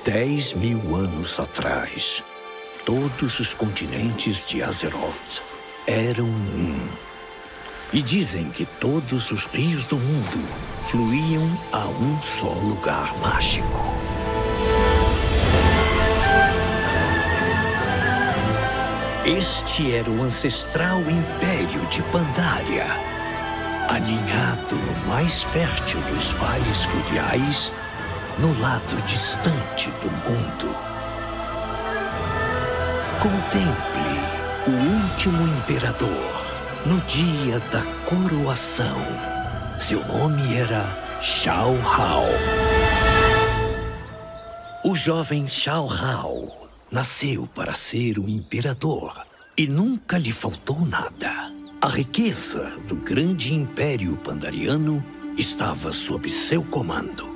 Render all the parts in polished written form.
10.000 anos atrás, todos os continentes de Azeroth eram um. E dizem que todos os rios do mundo fluíam a um só lugar mágico. Este era o ancestral Império de Pandaria, aninhado no mais fértil dos vales fluviais, no lado distante do mundo. Contemple o último imperador no dia da coroação. Seu nome era Shao Hao. O jovem Shao Hao nasceu para ser um imperador e nunca lhe faltou nada. A riqueza do grande império pandariano estava sob seu comando.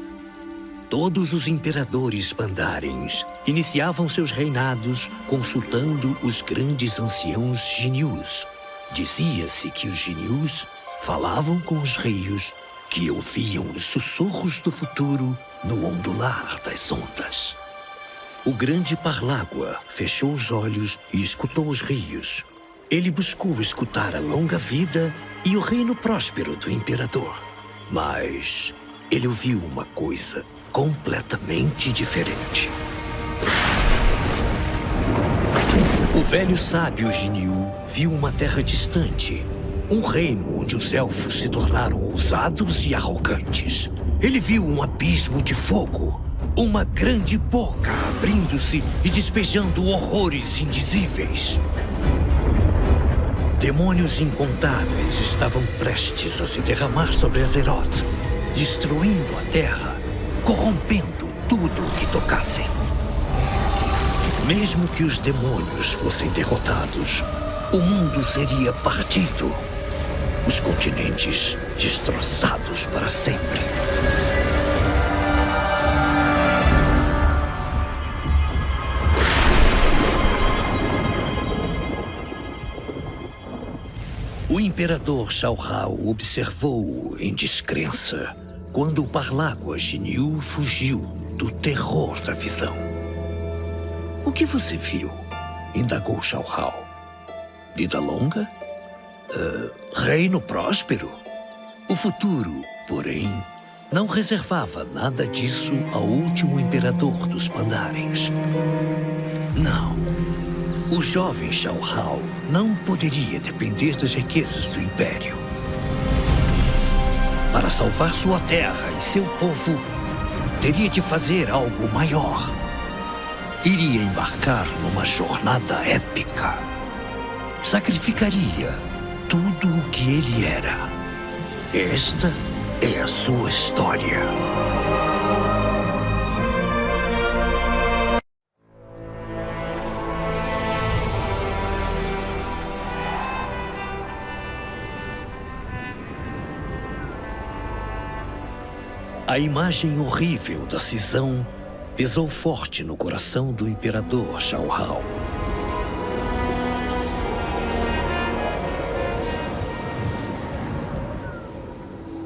Todos os imperadores pandarens iniciavam seus reinados consultando os grandes anciãos Jinyus. Dizia-se que os Jinyus falavam com os rios, que ouviam os sussurros do futuro no ondular das ondas. O grande Parlágua fechou os olhos e escutou os rios. Ele buscou escutar a longa vida e o reino próspero do imperador. Mas ele ouviu uma coisa completamente diferente. O velho sábio Jinyu viu uma terra distante, um reino onde os elfos se tornaram ousados e arrogantes. Ele viu um abismo de fogo, uma grande boca abrindo-se e despejando horrores indizíveis. Demônios incontáveis estavam prestes a se derramar sobre Azeroth, destruindo a terra, corrompendo tudo o que tocassem. Mesmo que os demônios fossem derrotados, o mundo seria partido, os continentes destroçados para sempre. O imperador Shao Hao observou-o em descrença quando o Parlágua Jinyu fugiu do terror da visão. O que você viu? Indagou Shao Hao. Vida longa? Reino próspero? O futuro, porém, não reservava nada disso ao último imperador dos Pandarens. Não. O jovem Shao Hao não poderia depender das riquezas do Império. Para salvar sua terra e seu povo, teria de fazer algo maior. Iria embarcar numa jornada épica. Sacrificaria tudo o que ele era. Esta é a sua história. A imagem horrível da cisão pesou forte no coração do imperador Shao Hao.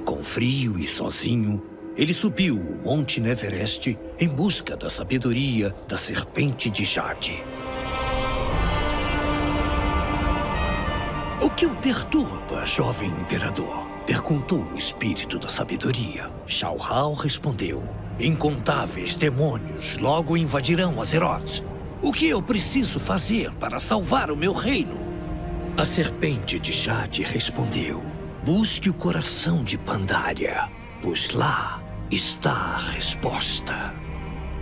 Com frio e sozinho, ele subiu o Monte Neverest em busca da sabedoria da Serpente de Jade. O que o perturba, jovem imperador? Perguntou o espírito da sabedoria. Shao Hao respondeu: incontáveis demônios logo invadirão Azeroth. O que eu preciso fazer para salvar o meu reino? A Serpente de Jade respondeu: busque o coração de Pandaria, pois lá está a resposta.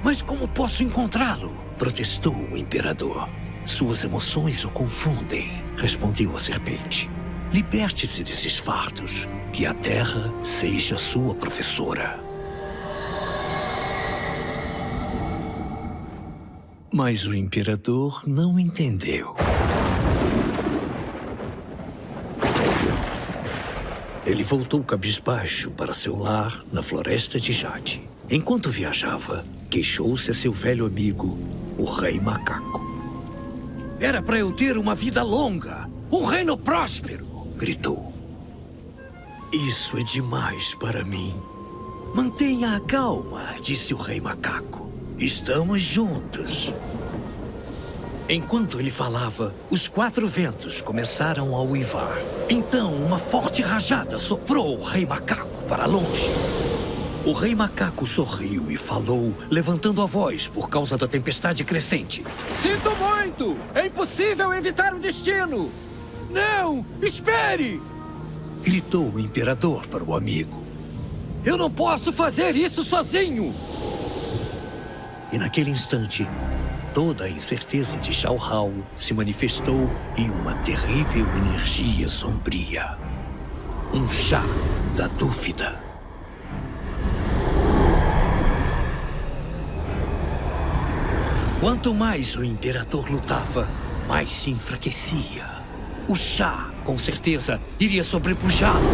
Mas como posso encontrá-lo? Protestou o imperador. Suas emoções o confundem, respondeu a serpente. Liberte-se desses fardos, que a terra seja sua professora. Mas o imperador não entendeu. Ele voltou cabisbaixo para seu lar na Floresta de Jade. Enquanto viajava, queixou-se a seu velho amigo, o Rei Macaco. Era para eu ter uma vida longa, um reino próspero, gritou. Isso é demais para mim. Mantenha a calma, disse o Rei Macaco. Estamos juntos. Enquanto ele falava, os 4 ventos começaram a uivar. Então, uma forte rajada soprou o Rei Macaco para longe. O Rei Macaco sorriu e falou, levantando a voz por causa da tempestade crescente. Sinto muito! É impossível evitar o destino! Não! Espere! Gritou o imperador para o amigo. Eu não posso fazer isso sozinho! E naquele instante, toda a incerteza de Xiao Hao se manifestou em uma terrível energia sombria. Um chá da dúvida. Quanto mais o imperador lutava, mais se enfraquecia. O chá, com certeza, iria sobrepujá-lo.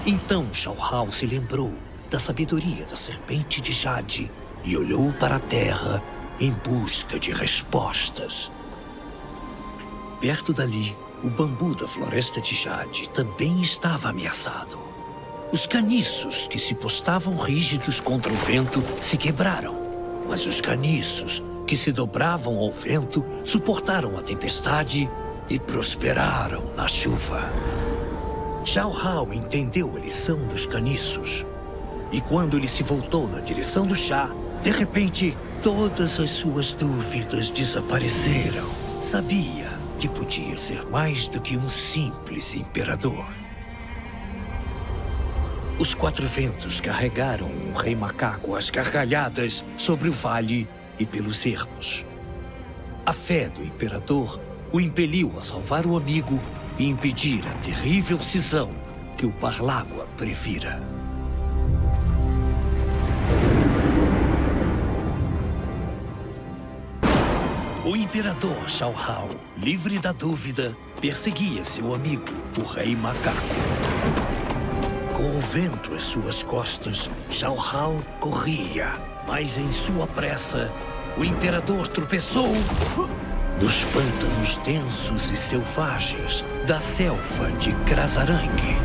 Então Xiao Hao se lembrou da sabedoria da serpente de Jade e olhou para a terra em busca de respostas. Perto dali, o bambu da floresta de Jade também estava ameaçado. Os caniços que se postavam rígidos contra o vento se quebraram, mas os caniços que se dobravam ao vento suportaram a tempestade e prosperaram na chuva. Xiao Hao entendeu a lição dos caniços. E quando ele se voltou na direção do chá, de repente, todas as suas dúvidas desapareceram. Sabia que podia ser mais do que um simples imperador. Os 4 ventos carregaram o Rei Macaco às gargalhadas sobre o vale e pelos ermos. A fé do imperador o impeliu a salvar o amigo e impedir a terrível cisão que o Parlágua previra. O imperador Xiao Hao, livre da dúvida, perseguia seu amigo, o Rei Macaco. Com o vento às suas costas, Xiao Hao corria, mas em sua pressa, o imperador tropeçou nos pântanos densos e selvagens da selva de Krasarangue.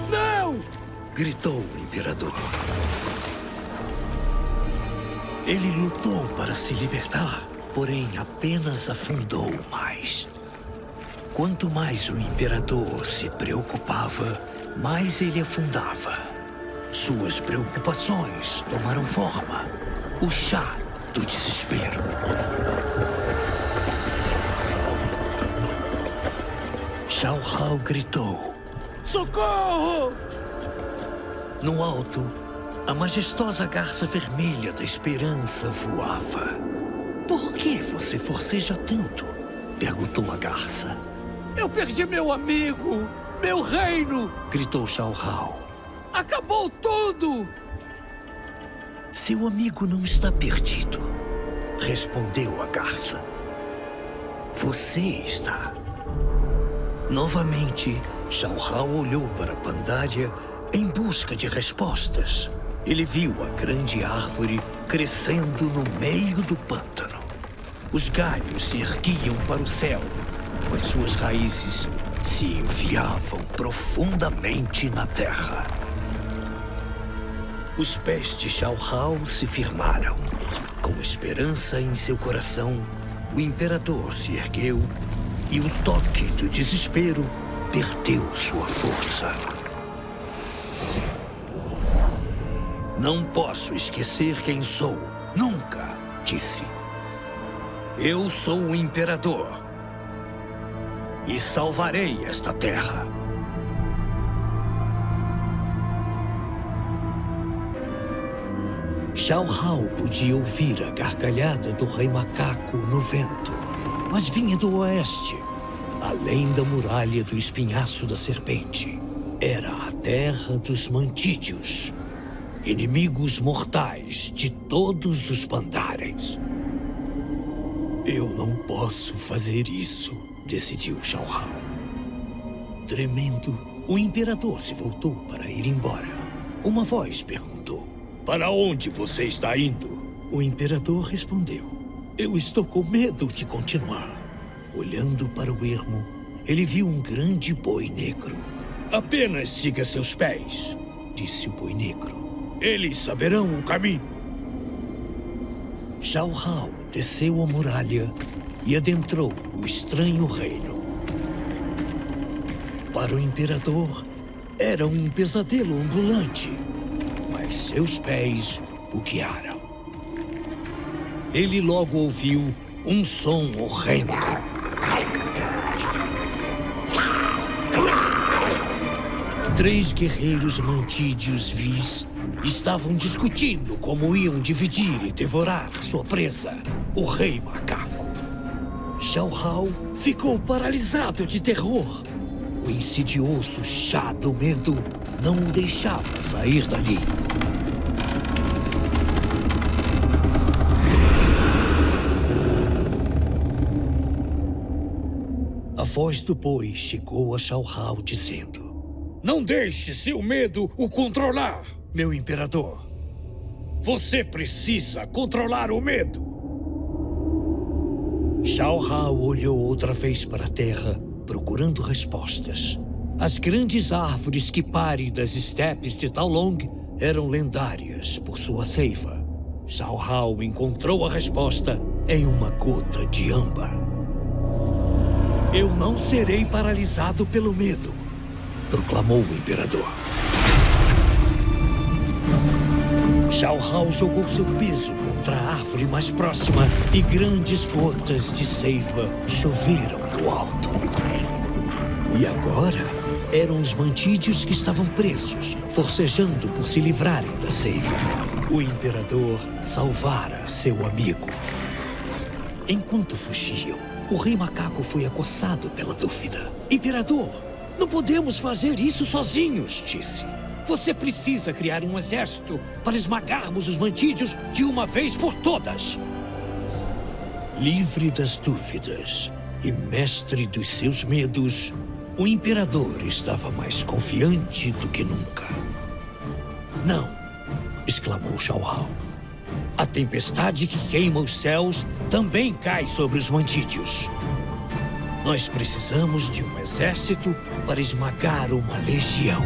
Não! Gritou o imperador. Ele lutou para se libertar, porém apenas afundou mais. Quanto mais o imperador se preocupava, mais ele afundava. Suas preocupações tomaram forma. O chá do desespero. Xiao Hao gritou. Socorro! No alto, a majestosa garça vermelha da esperança voava. Por que você forceja tanto? Perguntou a garça. Eu perdi meu amigo! Meu reino! Gritou Xiao Hao. Acabou tudo! Seu amigo não está perdido, respondeu a garça. Você está. Novamente, Xiao Hao olhou para Pandaria em busca de respostas. Ele viu a grande árvore crescendo no meio do pântano. Os galhos se erguiam para o céu, mas suas raízes se enfiavam profundamente na terra. Os pés de Xiao Hao se firmaram. Com esperança em seu coração, o imperador se ergueu e o toque do desespero perdeu sua força. Não posso esquecer quem sou. Nunca, disse. Eu sou o imperador. E salvarei esta terra. Xiao Hao podia ouvir a gargalhada do Rei Macaco no vento, mas vinha do oeste, além da muralha do espinhaço da serpente. Era a terra dos Mantídeos, inimigos mortais de todos os Pandares. Eu não posso fazer isso, decidiu Xiao Hao. Tremendo, o imperador se voltou para ir embora. Uma voz perguntou: "Para onde você está indo?" O imperador respondeu: Eu estou com medo de continuar. Olhando para o ermo, ele viu um grande boi negro. Apenas siga seus pés, disse o boi negro. Eles saberão o caminho. Xiao Hao desceu a muralha e adentrou o estranho reino. Para o imperador, era um pesadelo ambulante, mas seus pés o guiaram. Ele logo ouviu um som horrendo. Três guerreiros mantídeos vis estavam discutindo como iam dividir e devorar sua presa, o Rei Macaco. Xiao Hao ficou paralisado de terror. O insidioso chá do medo não o deixava sair dali. A voz do boi chegou a Xiao Hao dizendo: não deixe seu medo o controlar, meu imperador. Você precisa controlar o medo. Xiao Hao olhou outra vez para a terra, procurando respostas. As grandes árvores que parem das estepes de Taolong eram lendárias por sua seiva. Xiao Hao encontrou a resposta em uma gota de âmbar. Eu não serei paralisado pelo medo, proclamou o imperador. Xiao Hao jogou seu peso contra a árvore mais próxima e grandes gotas de seiva choveram do alto. E agora eram os mantídeos que estavam presos, forcejando por se livrarem da seiva. O imperador salvara seu amigo. Enquanto fugiam, o Rei Macaco foi acossado pela dúvida. Imperador, não podemos fazer isso sozinhos, disse. Você precisa criar um exército para esmagarmos os mantídeos de uma vez por todas. Livre das dúvidas e mestre dos seus medos, o imperador estava mais confiante do que nunca. Não, exclamou Xiao Hao. A tempestade que queima os céus também cai sobre os mantídeos. Nós precisamos de um exército para esmagar uma legião.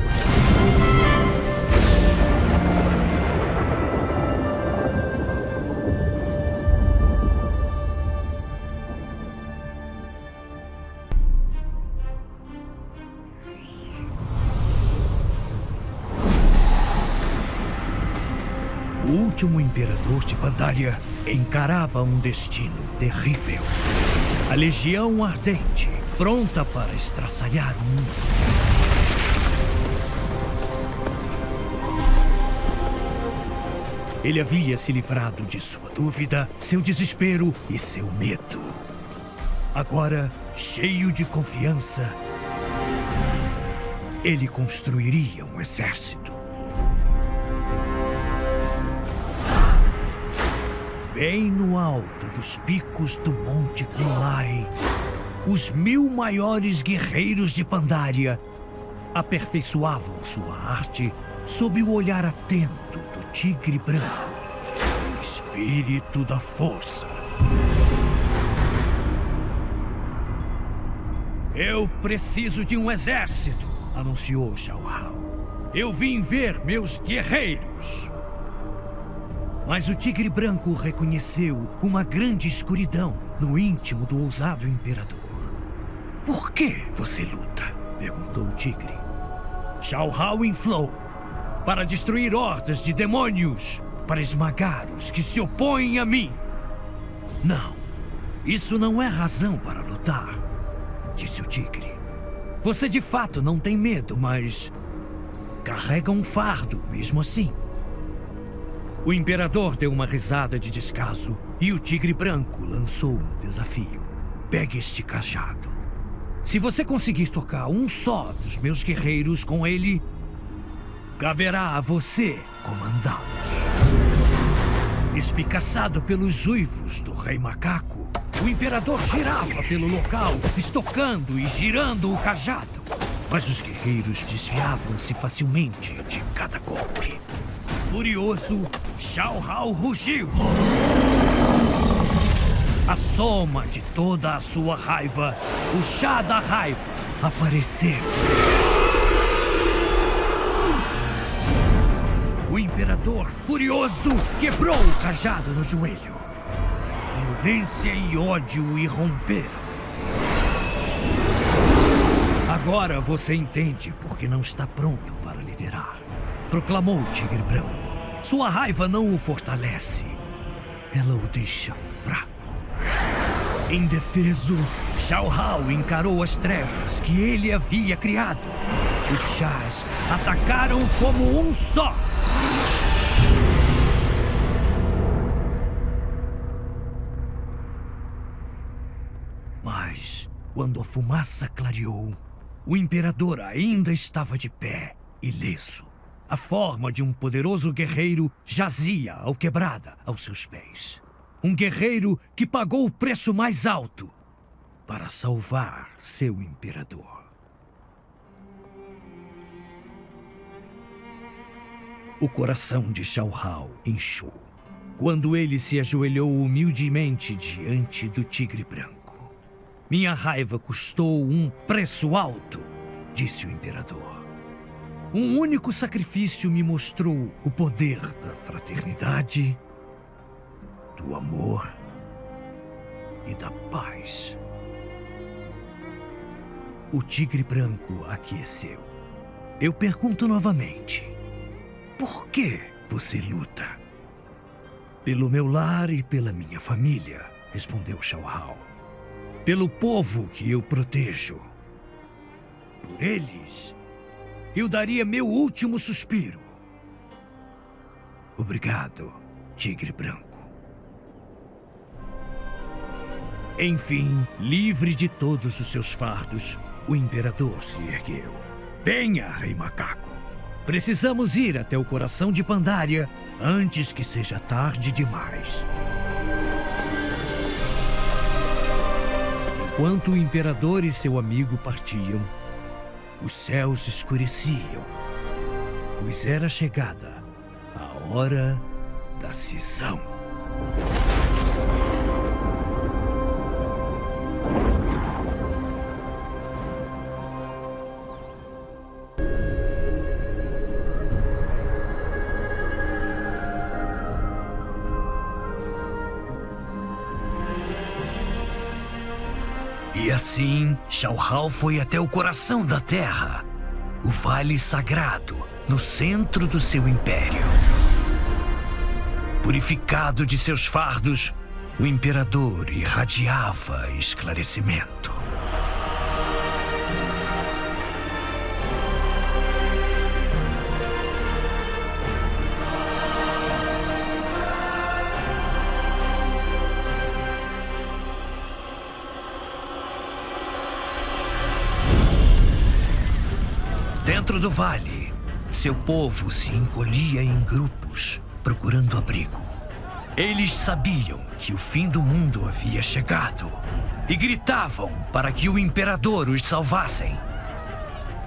O último imperador de Pandaria encarava um destino terrível. A Legião Ardente, pronta para estraçalhar o mundo. Ele havia se livrado de sua dúvida, seu desespero e seu medo. Agora, cheio de confiança, ele construiria um exército. Bem no alto dos picos do Monte Kunlai, os 1000 maiores guerreiros de Pandaria aperfeiçoavam sua arte sob o olhar atento do Tigre Branco, o espírito da força. Eu preciso de um exército, anunciou Xiao Hao. Eu vim ver meus guerreiros. Mas o Tigre Branco reconheceu uma grande escuridão no íntimo do ousado imperador. Por que você luta? Perguntou o tigre. Xiao Hao inflou. Para destruir hordas de demônios, para esmagar os que se opõem a mim. Não, isso não é razão para lutar, disse o tigre. Você de fato não tem medo, mas carrega um fardo mesmo assim. O imperador deu uma risada de descaso e o Tigre Branco lançou um desafio. Pegue este cajado. Se você conseguir tocar um só dos meus guerreiros com ele, caberá a você comandá-los. Espicaçado pelos uivos do Rei Macaco, o imperador girava pelo local, estocando e girando o cajado. Mas os guerreiros desviavam-se facilmente de cada golpe. Furioso, Xiao Hao rugiu. a soma de toda a sua raiva, o chá da raiva, apareceu. O imperador, furioso, quebrou o cajado no joelho. Violência e ódio irromperam. Agora você entende por que não está pronto para liderar, proclamou o Tigre Branco. Sua raiva não o fortalece. Ela o deixa fraco. Indefeso, Xiao Hao encarou as trevas que ele havia criado. Os chás atacaram como um só. Mas, quando a fumaça clareou, o imperador ainda estava de pé, ileso. A forma de um poderoso guerreiro jazia alquebrada aos seus pés. Um guerreiro que pagou o preço mais alto para salvar seu imperador. O coração de Xiao Hao inchou quando ele se ajoelhou humildemente diante do Tigre Branco. Minha raiva custou um preço alto, disse o imperador. Um único sacrifício me mostrou o poder da fraternidade, do amor e da paz. O Tigre Branco aqueceu. Eu pergunto novamente: por que você luta? Pelo meu lar e pela minha família, respondeu Xiao Hao. Pelo povo que eu protejo. Por eles, eu daria meu último suspiro. Obrigado, Tigre Branco. Enfim, livre de todos os seus fardos, o imperador se ergueu. Venha, Rei Macaco. Precisamos ir até o coração de Pandaria antes que seja tarde demais. Enquanto o imperador e seu amigo partiam, os céus escureciam, pois era chegada a hora da cisão. E assim, Xiao Hao foi até o coração da terra, o vale sagrado, no centro do seu império. Purificado de seus fardos, o imperador irradiava esclarecimento. Dentro do vale, seu povo se encolhia em grupos, procurando abrigo. Eles sabiam que o fim do mundo havia chegado e gritavam para que o imperador os salvassem.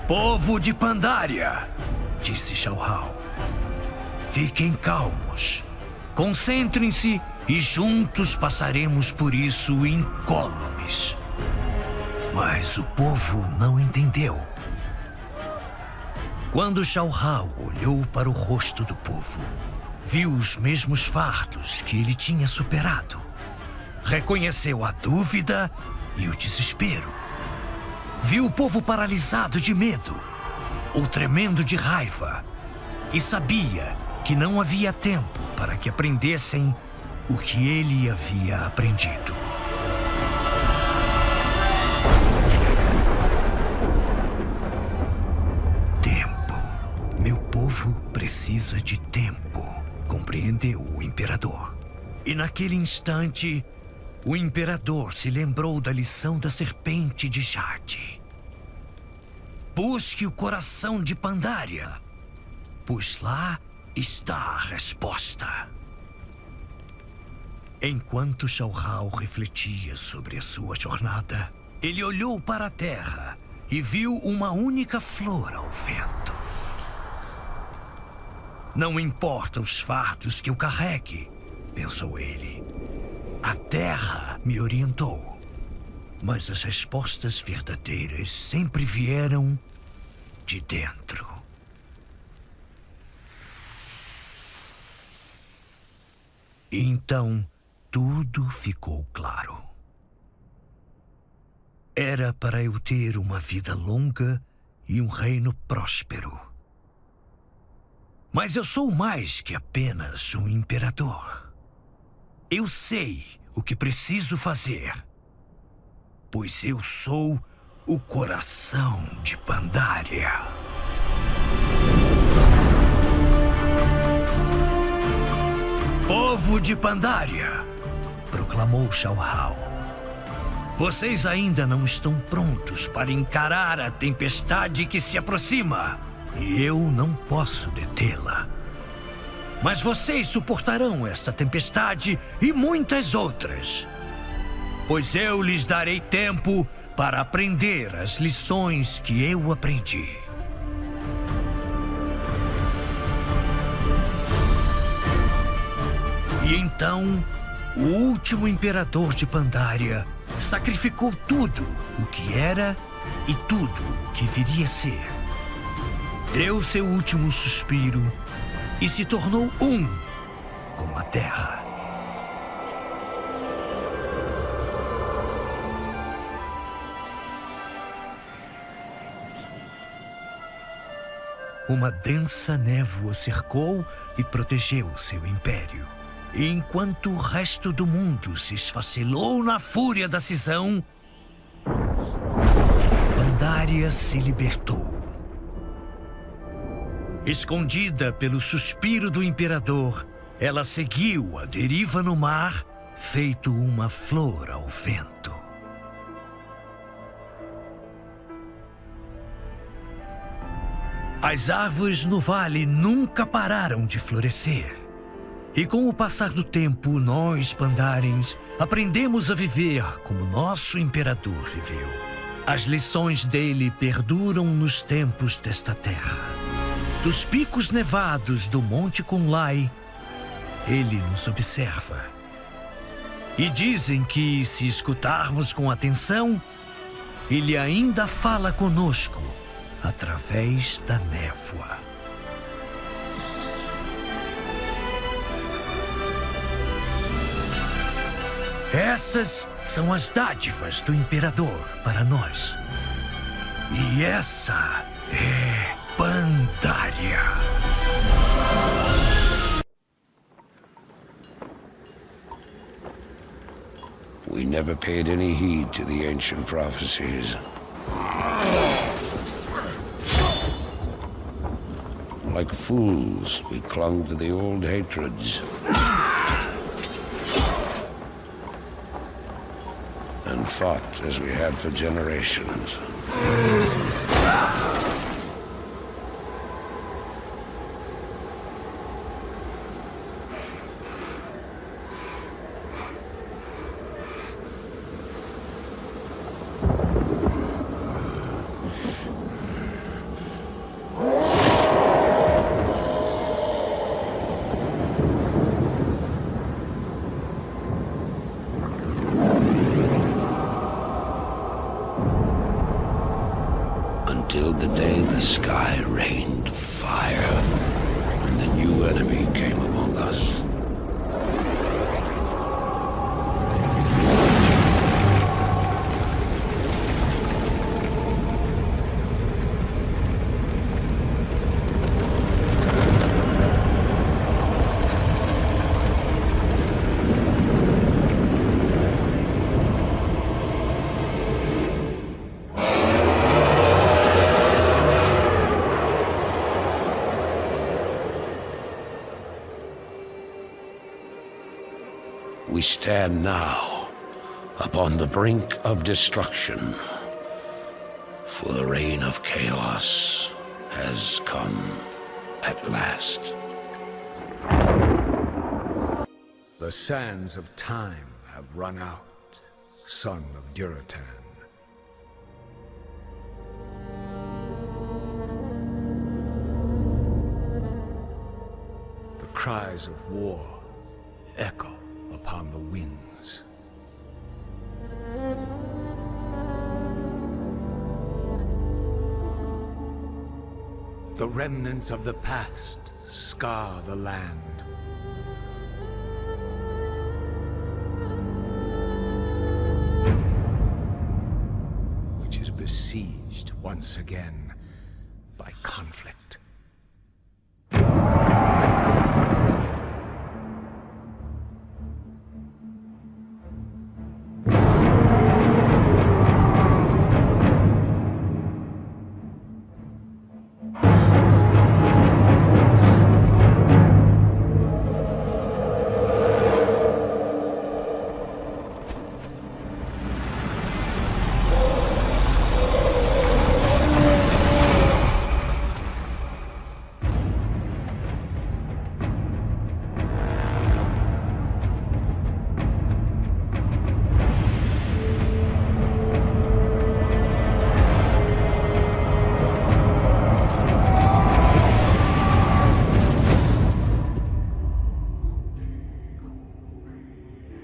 Povo de Pandaria, disse Xiao Hao, fiquem calmos, concentrem-se e juntos passaremos por isso incólumes. Mas o povo não entendeu. Quando Xiao Hao olhou para o rosto do povo, viu os mesmos fardos que ele tinha superado. Reconheceu a dúvida e o desespero. Viu o povo paralisado de medo, ou tremendo de raiva, e sabia que não havia tempo para que aprendessem o que ele havia aprendido. Meu povo precisa de tempo, compreendeu o imperador. E naquele instante, o imperador se lembrou da lição da serpente de Jade. Busque o coração de Pandaria, pois lá está a resposta. Enquanto Xiao Hao refletia sobre a sua jornada, ele olhou para a terra e viu uma única flor ao vento. Não importa os fardos que eu carregue, pensou ele. A Terra me orientou. Mas as respostas verdadeiras sempre vieram de dentro. E então, tudo ficou claro. Era para eu ter uma vida longa e um reino próspero. Mas eu sou mais que apenas um imperador. Eu sei o que preciso fazer, pois eu sou o coração de Pandaria. Povo de Pandaria, proclamou Shao Hao. Vocês ainda não estão prontos para encarar a tempestade que se aproxima. E eu não posso detê-la. Mas vocês suportarão esta tempestade e muitas outras. Pois eu lhes darei tempo para aprender as lições que eu aprendi. E então, o último imperador de Pandaria sacrificou tudo o que era e tudo o que viria a ser. Deu seu último suspiro e se tornou um com a Terra. Uma densa névoa cercou e protegeu seu império. E enquanto o resto do mundo se esfacelou na fúria da cisão, Pandaria se libertou. Escondida pelo suspiro do imperador, ela seguiu a deriva no mar, feito uma flor ao vento. As árvores no vale nunca pararam de florescer. E com o passar do tempo, nós, Pandarians, aprendemos a viver como nosso imperador viveu. As lições dele perduram nos tempos desta terra. Dos picos nevados do Monte Kunlai, ele nos observa. E dizem que, se escutarmos com atenção, ele ainda fala conosco através da névoa. Essas são as dádivas do imperador para nós. E essa é Pandaria. We never paid any heed to the ancient prophecies. Like fools, we clung to the old hatreds. And fought as we had for generations. Until the day the sky rained fire, and the new enemy came among us. We stand now upon the brink of destruction, for the reign of chaos has come at last. The sands of time have run out, son of Duratan. The cries of war echo upon the winds. The remnants of the past scar the land. Which is besieged once again by conflict.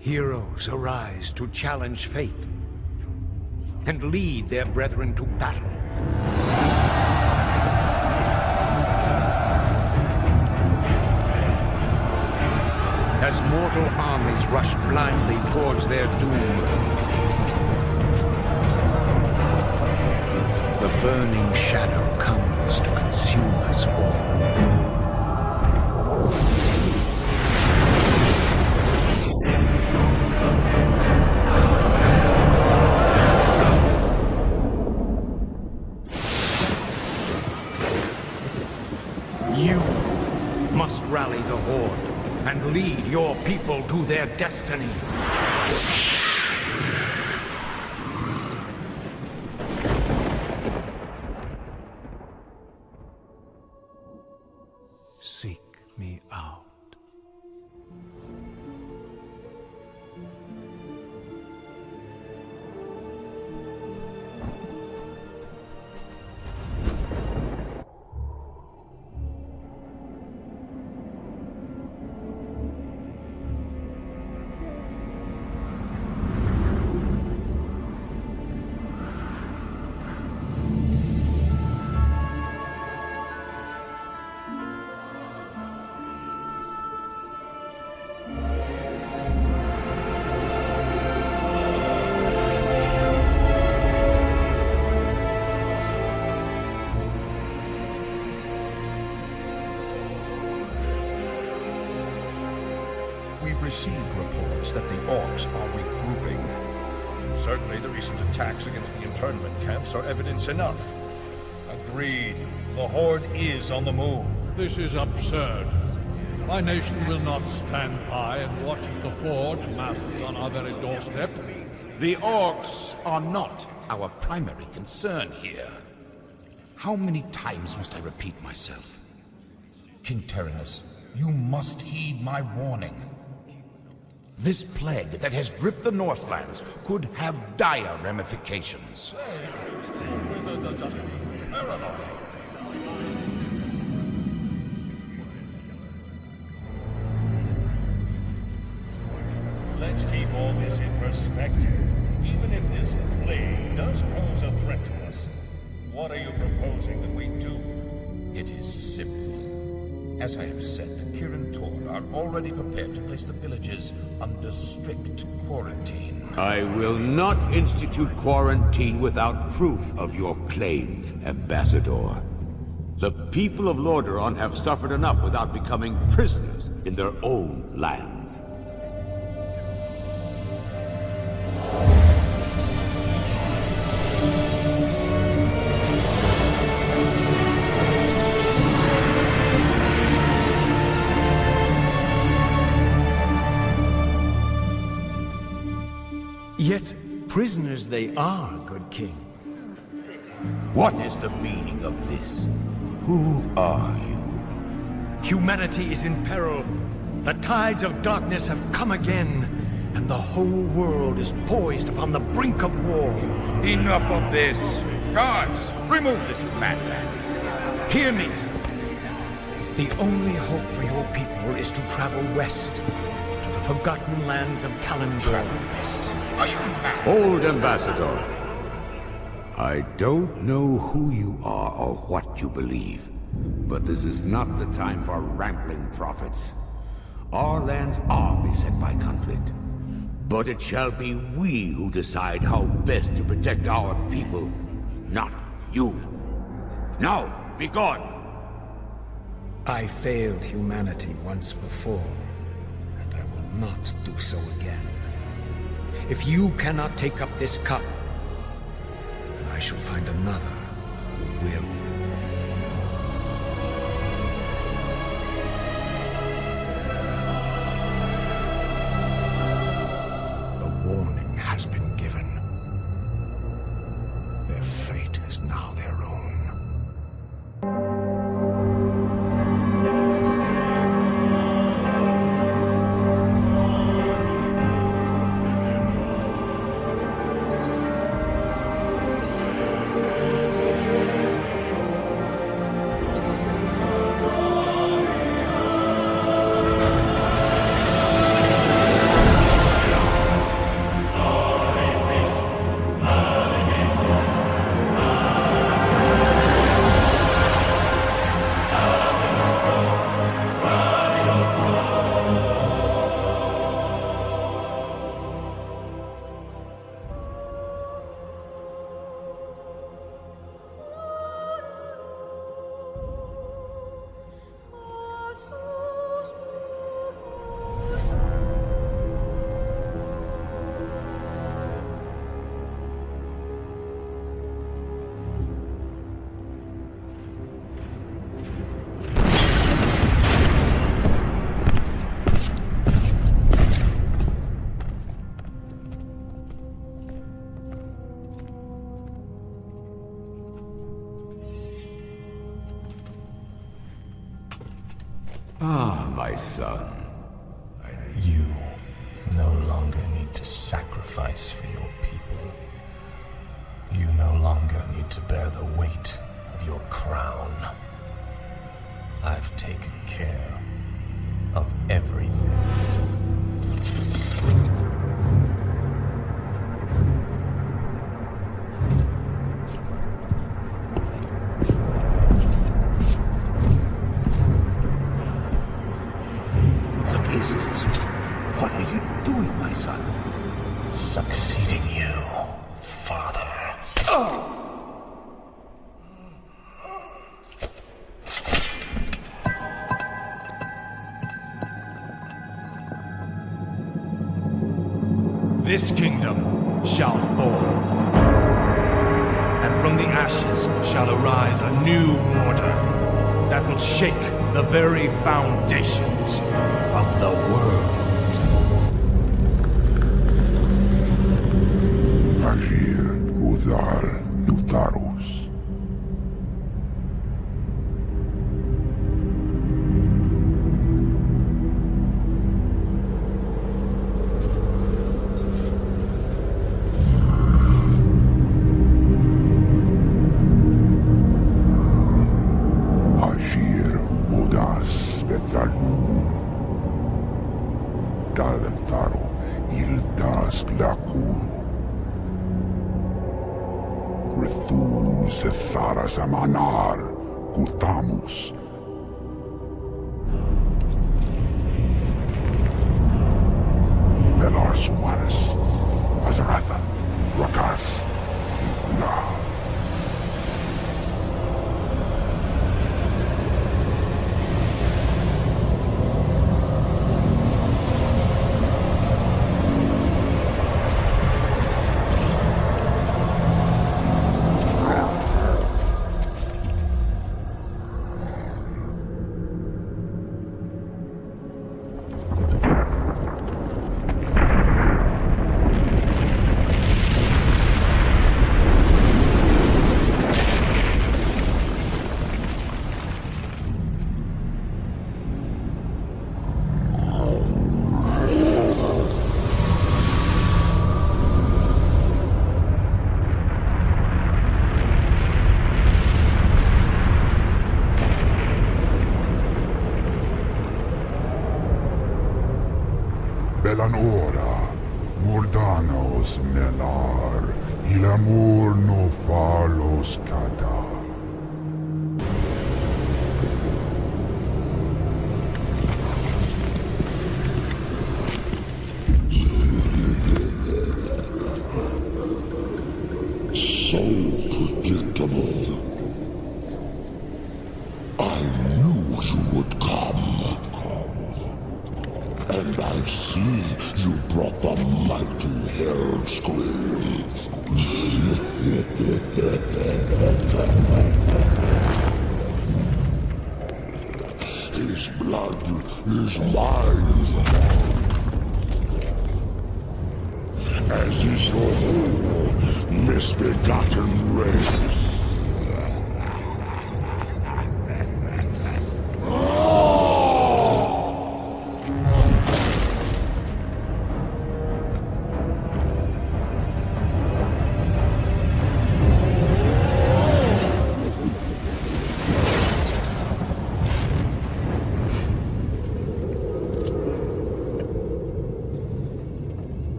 Heroes arise to challenge fate and lead their brethren to battle. As mortal armies rush blindly towards their doom, the burning shadow comes to consume us all. You must rally the Horde and lead your people to their destiny. Seek me out. We've received reports that the Orcs are regrouping. Certainly the recent attacks against the internment camps are evidence enough. Agreed. The Horde is on the move. This is absurd. My nation will not stand by and watch as the Horde masses on our very doorstep. The Orcs are not our primary concern here. How many times must I repeat myself? King Terenas, you must heed my warning. This plague that has gripped the Northlands could have dire ramifications. Wizards are just paranoid. Let's keep all this in perspective. Even if this plague does pose a threat to us, what are you proposing that we do? It is simple. As I have said, the Kirin Tor are already prepared to place the villages under strict quarantine. I will not institute quarantine without proof of your claims, Ambassador. The people of Lordaeron have suffered enough without becoming prisoners in their own lands. Yet prisoners they are, good king. What is the meaning of this? Who are you? Humanity is in peril. The tides of darkness have come again, and the whole world is poised upon the brink of war. Enough of this! Guards, remove this madman! Hear me! The only hope for your people is to travel west, to the forgotten lands of Kalimdor. Travel west? Are you mad? Old Ambassador, I don't know who you are or what you believe, But this is not the time for rambling prophets. Our lands are beset by conflict. But it shall be we who decide how best to protect our people, not you. Now, be gone! I failed humanity once before, and I will not do so again. If you cannot take up this cup, then I shall find another who will. The warning has been given. Their fate is now their own. Ah, my son. You no longer need to sacrifice for your people. You no longer need to bear the weight of your crown. I've taken care of everything. What are you doing, my son? Succeeding you, father. This kingdom shall fall, and from the ashes shall arise a new order that will shake the very foundations of the world. Agir, Udal, Lutarus. Agir, Udas, Betalum. Daltaro, Ildas, Glacum. Retum Setharas Amanar, Kutamus. Belar Sumaris, Azaratha, Rakas, Inkula. Belan ora, Mordanos melar, il amor no falos cadar. And I see you brought the mighty Hellscream. His blood is mine, as is your whole misbegotten race.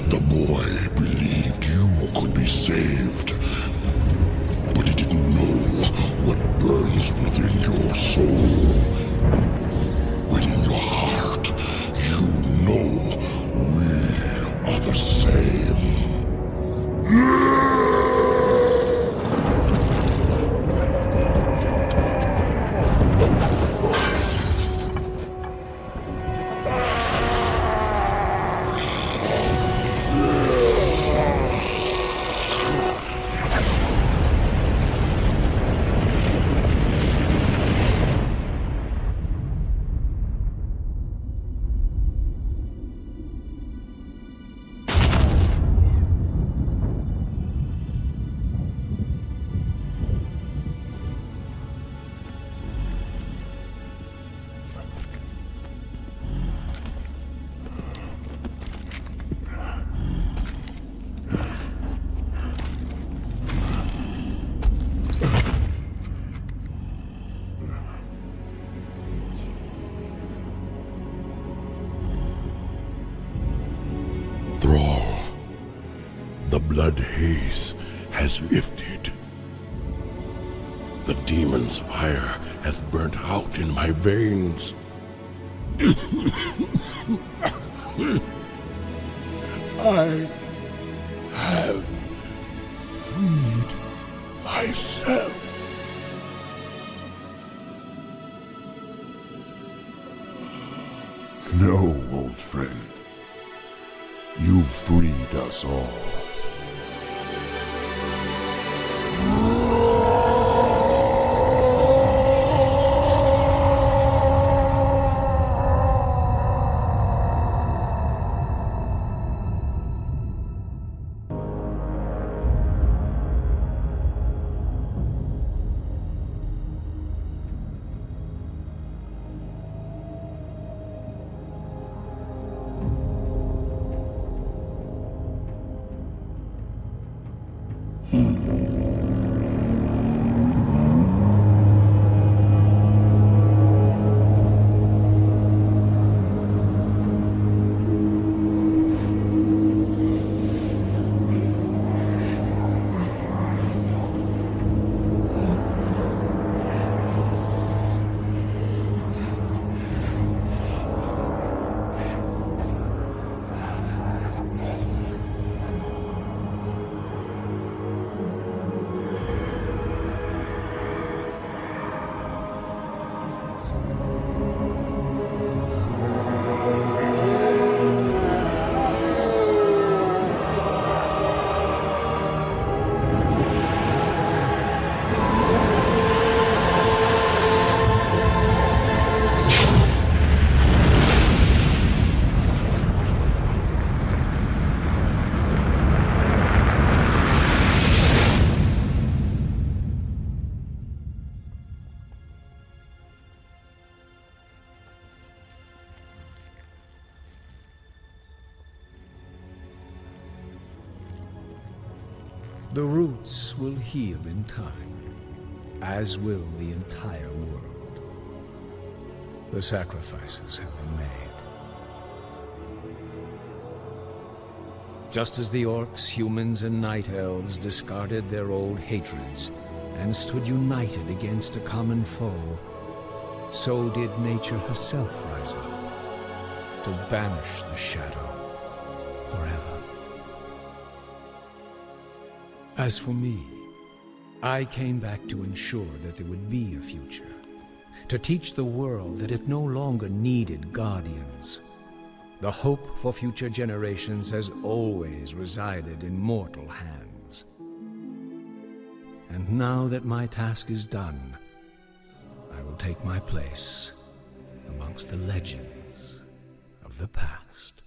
The boy believed you could be saved, but he didn't know what burns within your soul. Within your heart, you know we are the same. Thrall, the blood haze has lifted. The demon's fire has burnt out in my veins. I have freed myself. No, old friend. You freed us all. The roots will heal in time, as will the entire world. The sacrifices have been made. Just as the orcs, humans, and night elves discarded their old hatreds and stood united against a common foe, so did nature herself rise up to banish the shadow forever. As for me, I came back to ensure that there would be a future, to teach the world that it no longer needed guardians. The hope for future generations has always resided in mortal hands. And now that my task is done, I will take my place amongst the legends of the past.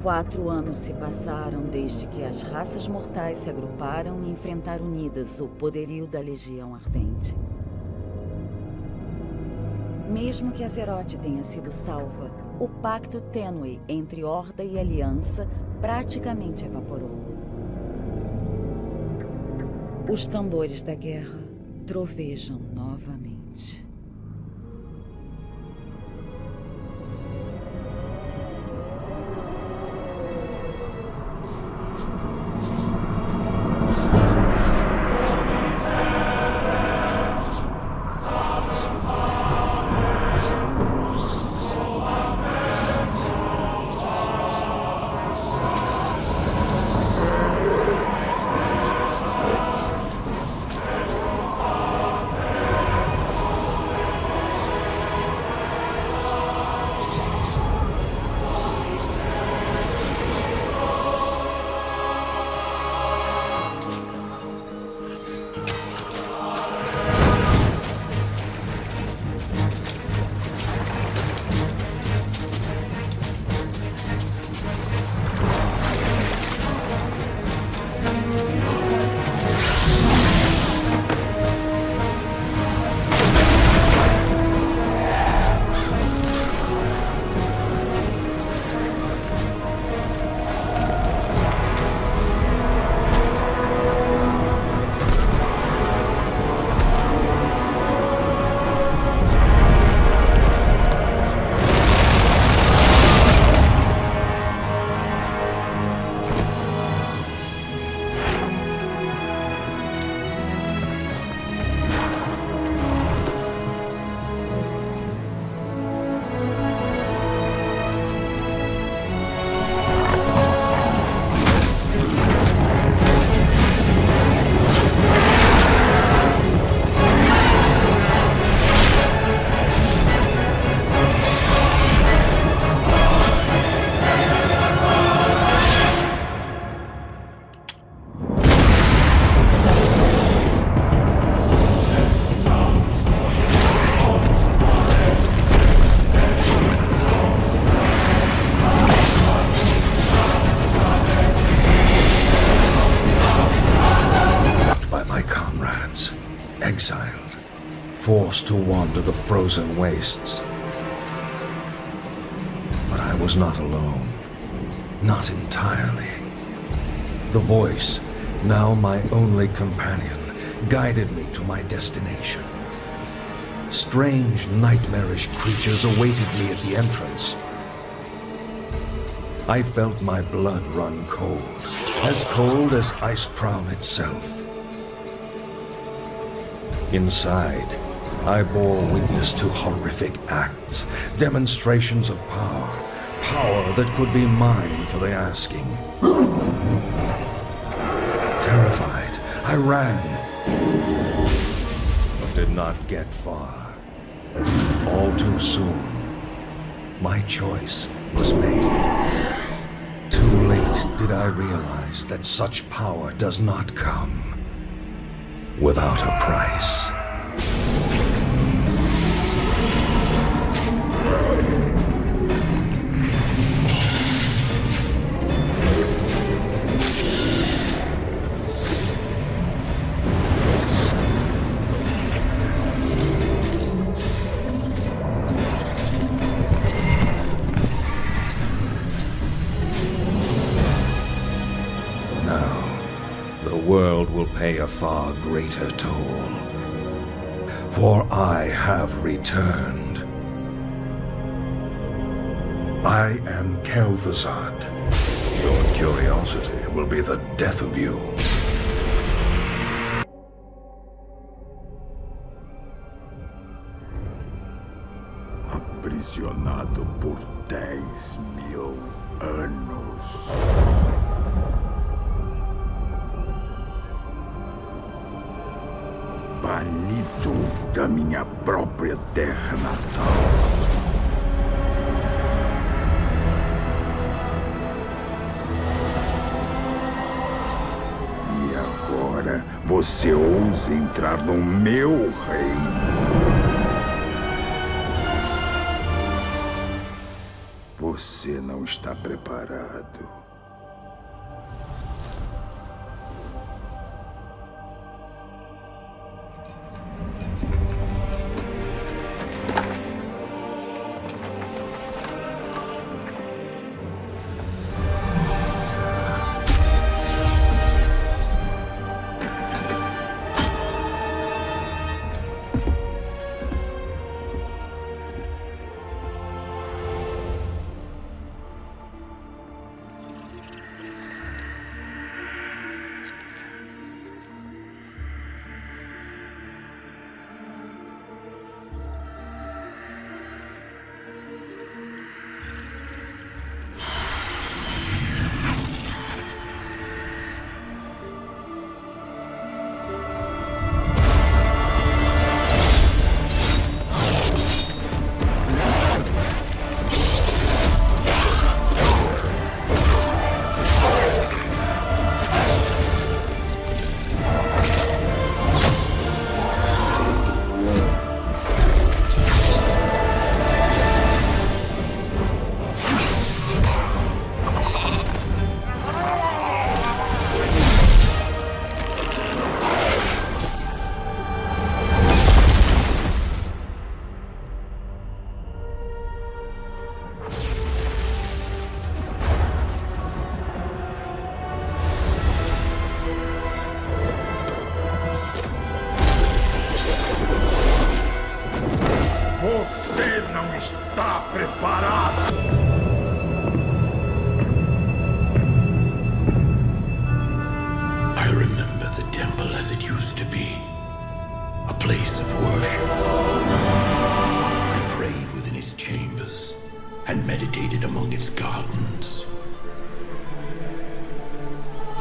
Quatro anos se passaram desde que as raças mortais se agruparam e enfrentaram unidas o poderio da Legião Ardente. Mesmo que Azeroth tenha sido salva, o pacto tênue entre Horda e Aliança praticamente evaporou. Os tambores da guerra trovejam novamente. Exiled, forced to wander the frozen wastes. But I was not alone. Not entirely. The voice, now my only companion, guided me to my destination. Strange, nightmarish creatures awaited me at the entrance. I felt my blood run cold as Icecrown itself. Inside, I bore witness to horrific acts, demonstrations of power that could be mine for the asking. Terrified, I ran, but did not get far. All too soon, my choice was made. Too late did I realize that such power does not come without a price. The world will pay a far greater toll. For I have returned. I am Kel'Thuzad. Your curiosity will be the death of you. Aprisionado por 10.000 anos. Banido da minha própria terra natal. E agora você ousa entrar no meu reino? Você não está preparado.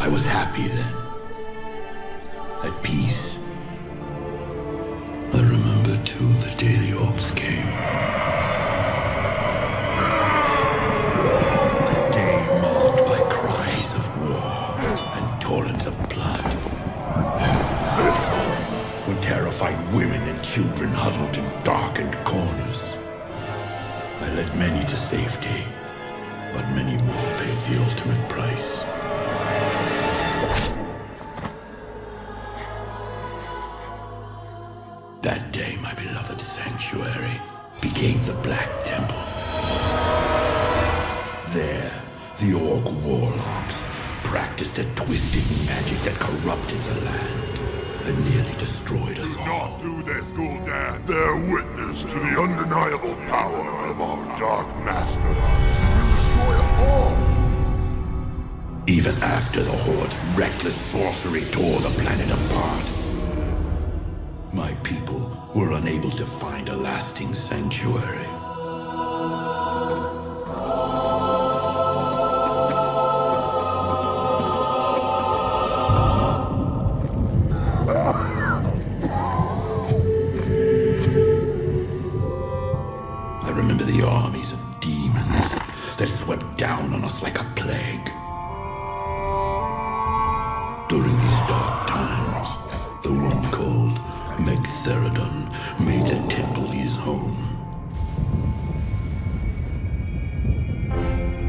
I was happy then. At peace. I remember, too, the day the orcs came. A day marked by cries of war and torrents of blood. When terrified women and children huddled in darkened corners. I led many to safety, but many more paid the ultimate price. That day, my beloved sanctuary became the Black Temple. There, the orc warlocks practiced a twisted magic that corrupted the land and nearly destroyed us all. Do not do this, Gul'dan. Bear witness to the undeniable power of our Dark Master. He will destroy us all. Even after the Horde's reckless sorcery tore the planet apart, my people were unable to find a lasting sanctuary. I remember the armies of demons that swept down on us like a plague. During these dark times, the one called Megtheridon made the temple his home.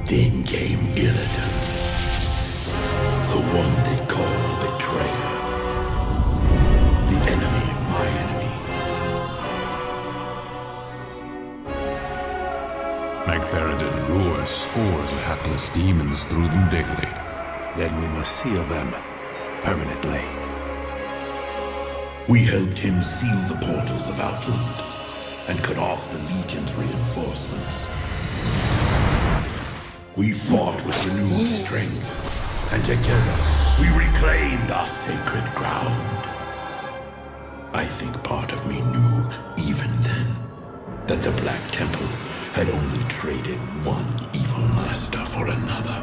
Then came Illidan, the one they call the Betrayer, the enemy of my enemy. Megtheridon lures scores of hapless demons through them daily. Then we must seal them permanently. We helped him seal the portals of Outland and cut off the Legion's reinforcements. We fought with renewed strength, and together we reclaimed our sacred ground. I think part of me knew, even then, that the Black Temple had only traded one evil master for another.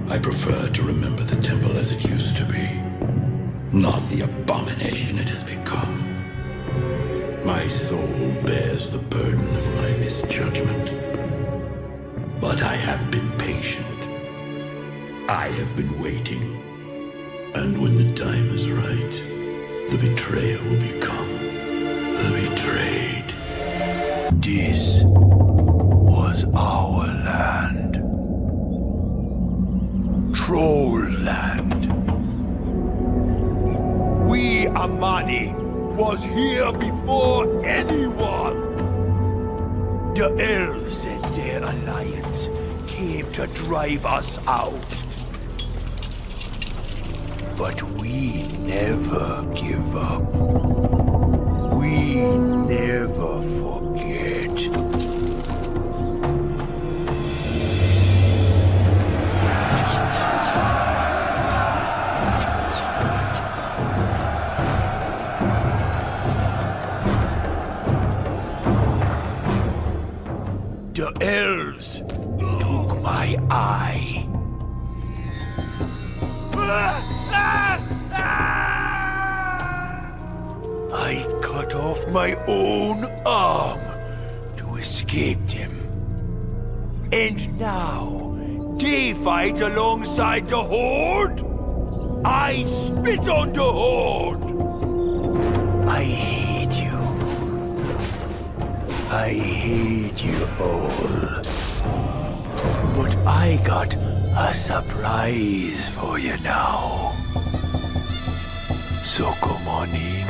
I prefer to remember the temple as it used to be, not the abomination it has become. My soul bears the burden of my misjudgment. But I have been patient. I have been waiting. And when the time is right, the betrayer will become the betrayed. This was our land. Troll land. We, Amani, was here before anyone. The elves and their alliance came to drive us out. But we never give up. We never forget. The elves took my eye. I cut off my own arm to escape them. And now, they fight alongside the Horde? I spit on the Horde! I hate you. I hate you all. But I got a surprise for you now. So come on in.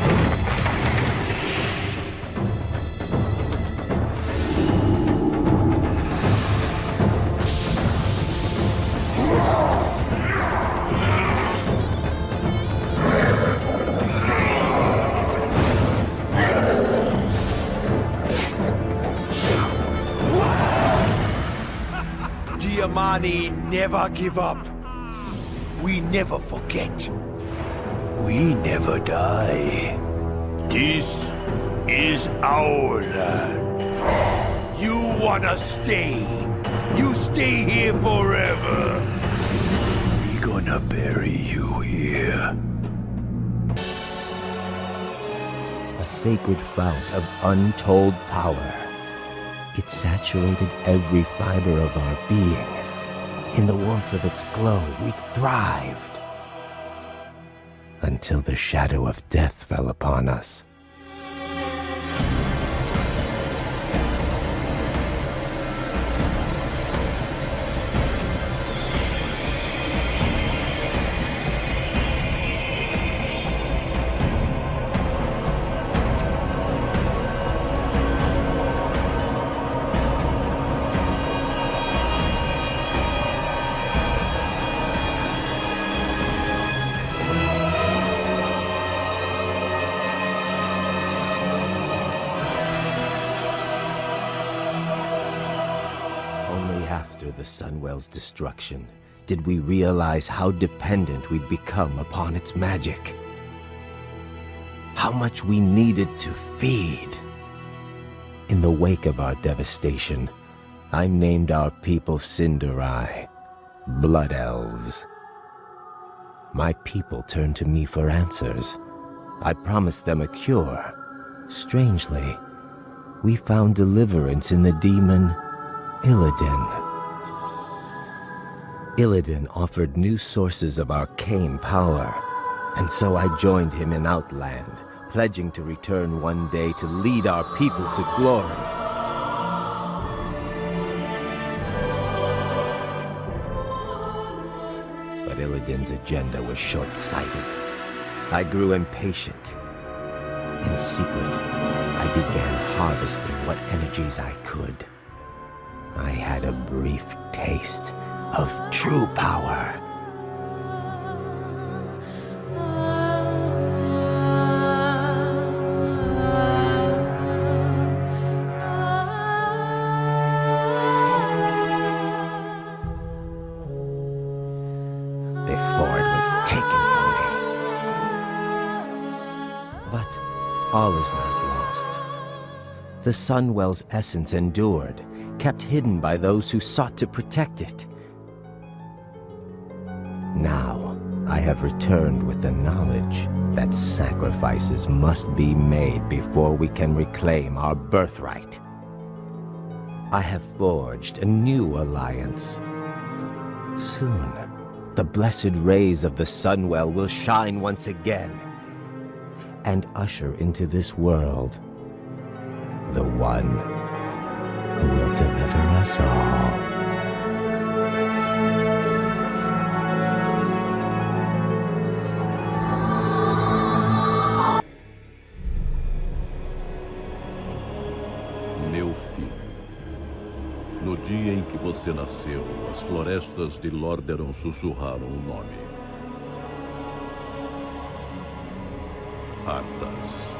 The Amani never give up. We never forget. We never die. This is our land. You wanna stay? You stay. stay here forever. We gonna bury you here. A sacred fount of untold power. It saturated every fiber of our being. In the warmth of its glow, we thrived. Until the shadow of death fell upon us. The Sunwell's destruction, did we realize how dependent we'd become upon its magic. How much we needed to feed. In the wake of our devastation, I named our people Cinderai, Blood Elves. My people turned to me for answers. I promised them a cure. Strangely, we found deliverance in the demon Illidan. Illidan offered new sources of arcane power, and so I joined him in Outland, pledging to return one day to lead our people to glory. But Illidan's agenda was short-sighted. I grew impatient. In secret, I began harvesting what energies I could. I had a brief taste of true power. Before it was taken from me. But all is not lost. The Sunwell's essence endured, kept hidden by those who sought to protect it. Now, I have returned with the knowledge that sacrifices must be made before we can reclaim our birthright. I have forged a new alliance. Soon, the blessed rays of the Sunwell will shine once again and usher into this world the one who will deliver us all. No dia em que você nasceu, as florestas de Lordaeron sussurraram o nome. Arthas.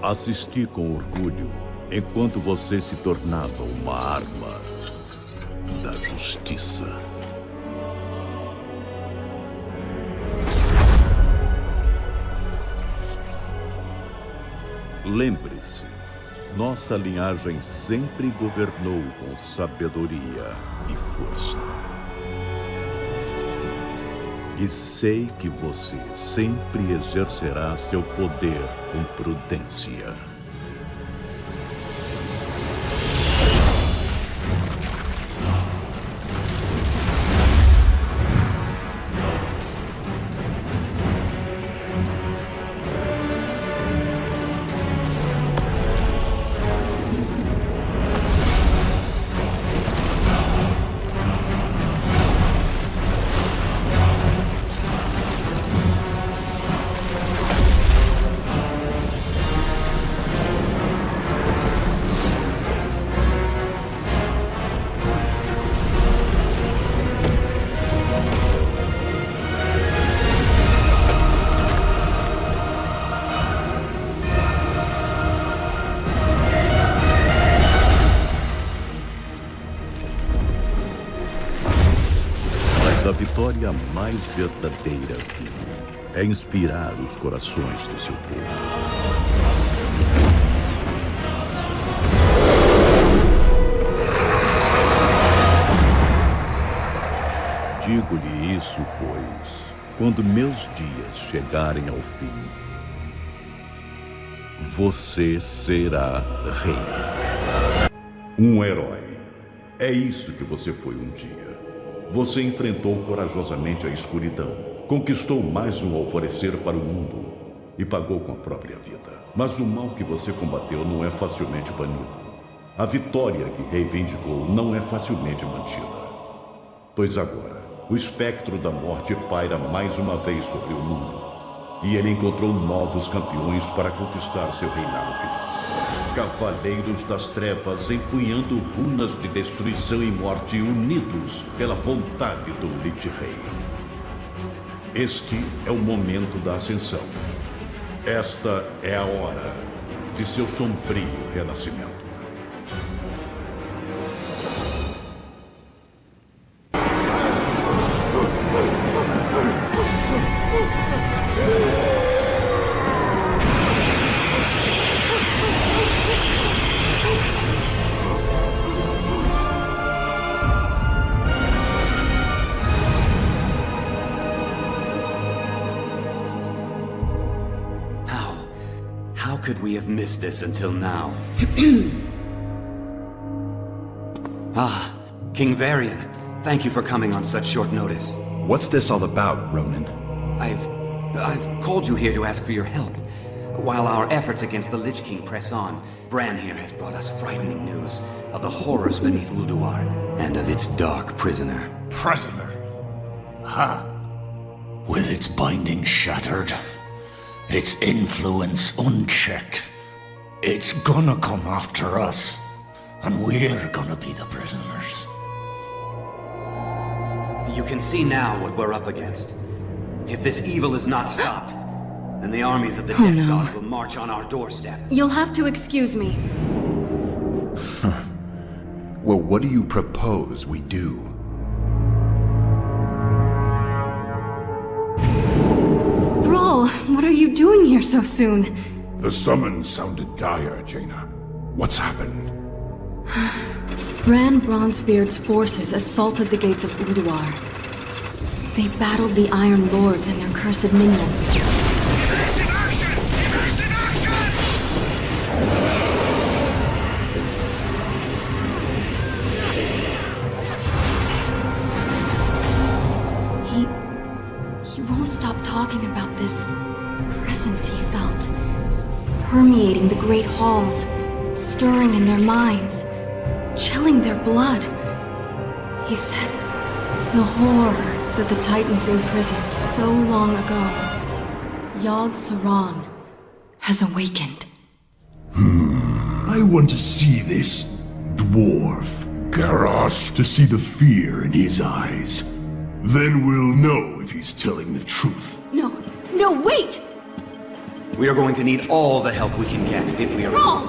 Assisti com orgulho enquanto você se tornava uma arma da justiça. Lembre-se, nossa linhagem sempre governou com sabedoria e força. E sei que você sempre exercerá seu poder com prudência. história mais verdadeira, filho, é inspirar os corações do seu povo. Digo-lhe isso, pois, quando meus dias chegarem ao fim, você será rei. Um herói. É isso que você foi um dia. Você enfrentou corajosamente a escuridão, conquistou mais um alvorecer para o mundo e pagou com a própria vida. Mas o mal que você combateu não é facilmente banido. A vitória que reivindicou não é facilmente mantida. Pois agora, o espectro da morte paira mais uma vez sobre o mundo. E ele encontrou novos campeões para conquistar seu reinado final. Cavaleiros das Trevas empunhando runas de destruição e morte unidos pela vontade do Lich Rei. Este é o momento da ascensão. Esta é a hora de seu sombrio renascimento. How could we have missed this until now? King Varian, thank you for coming on such short notice. What's this all about, Ronan? I've called you here to ask for your help. While our efforts against the Lich King press on, Bran here has brought us frightening news of the horrors beneath Ulduar and of its dark prisoner. Prisoner? Huh. With its binding shattered, its influence unchecked, it's gonna come after us, and we're gonna be the prisoners. You can see now what we're up against. If this evil is not stopped, then the armies of the Death God will march on our doorstep. You'll have to excuse me. Well, what do you propose we do? Thrall, what are you doing here so soon? The summons sounded dire, Jaina. What's happened? Bran Bronzebeard's forces assaulted the gates of Ulduar. They battled the Iron Lords and their cursed minions. He won't stop talking about this presence he felt, permeating the great halls, stirring in their minds, chilling their blood. He said the horror that the Titans imprisoned so long ago, Yogg-Saron, has awakened. I want to see this dwarf. Garrosh. To see the fear in his eyes. Then we'll know if he's telling the truth. No, wait! We are going to need all the help we can get if we are— Thrall!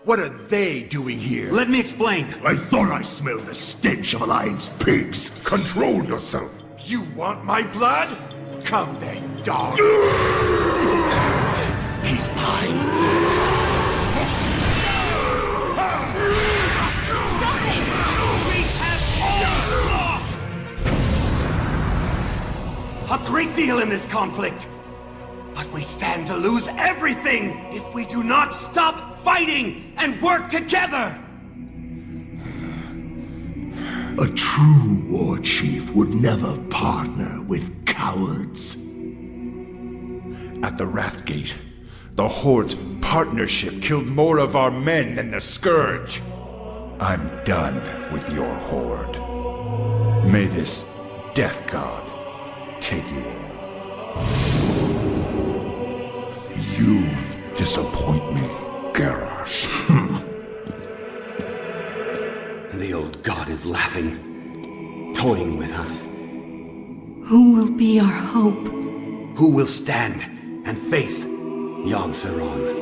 What are they doing here? Let me explain. I thought I smelled the stench of Alliance pigs. Control yourself. You want my blood? Come then, dog. He's mine. Stop it! We have all lost! A great deal in this conflict. But we stand to lose everything if we do not stop fighting and work together! A true war chief would never partner with cowards. At the Wrathgate, the Horde's partnership killed more of our men than the Scourge. I'm done with your Horde. May this Death God take you all. You disappoint me, Garrosh. The old god is laughing, toying with us. Who will be our hope? Who will stand and face Yogg-Saron?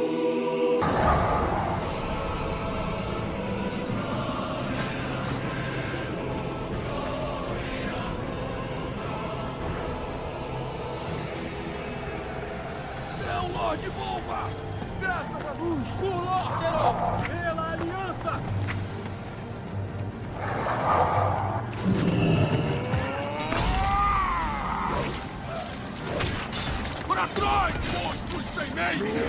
Por Lordaeron! Pela aliança! Para trás, monstros sem mente!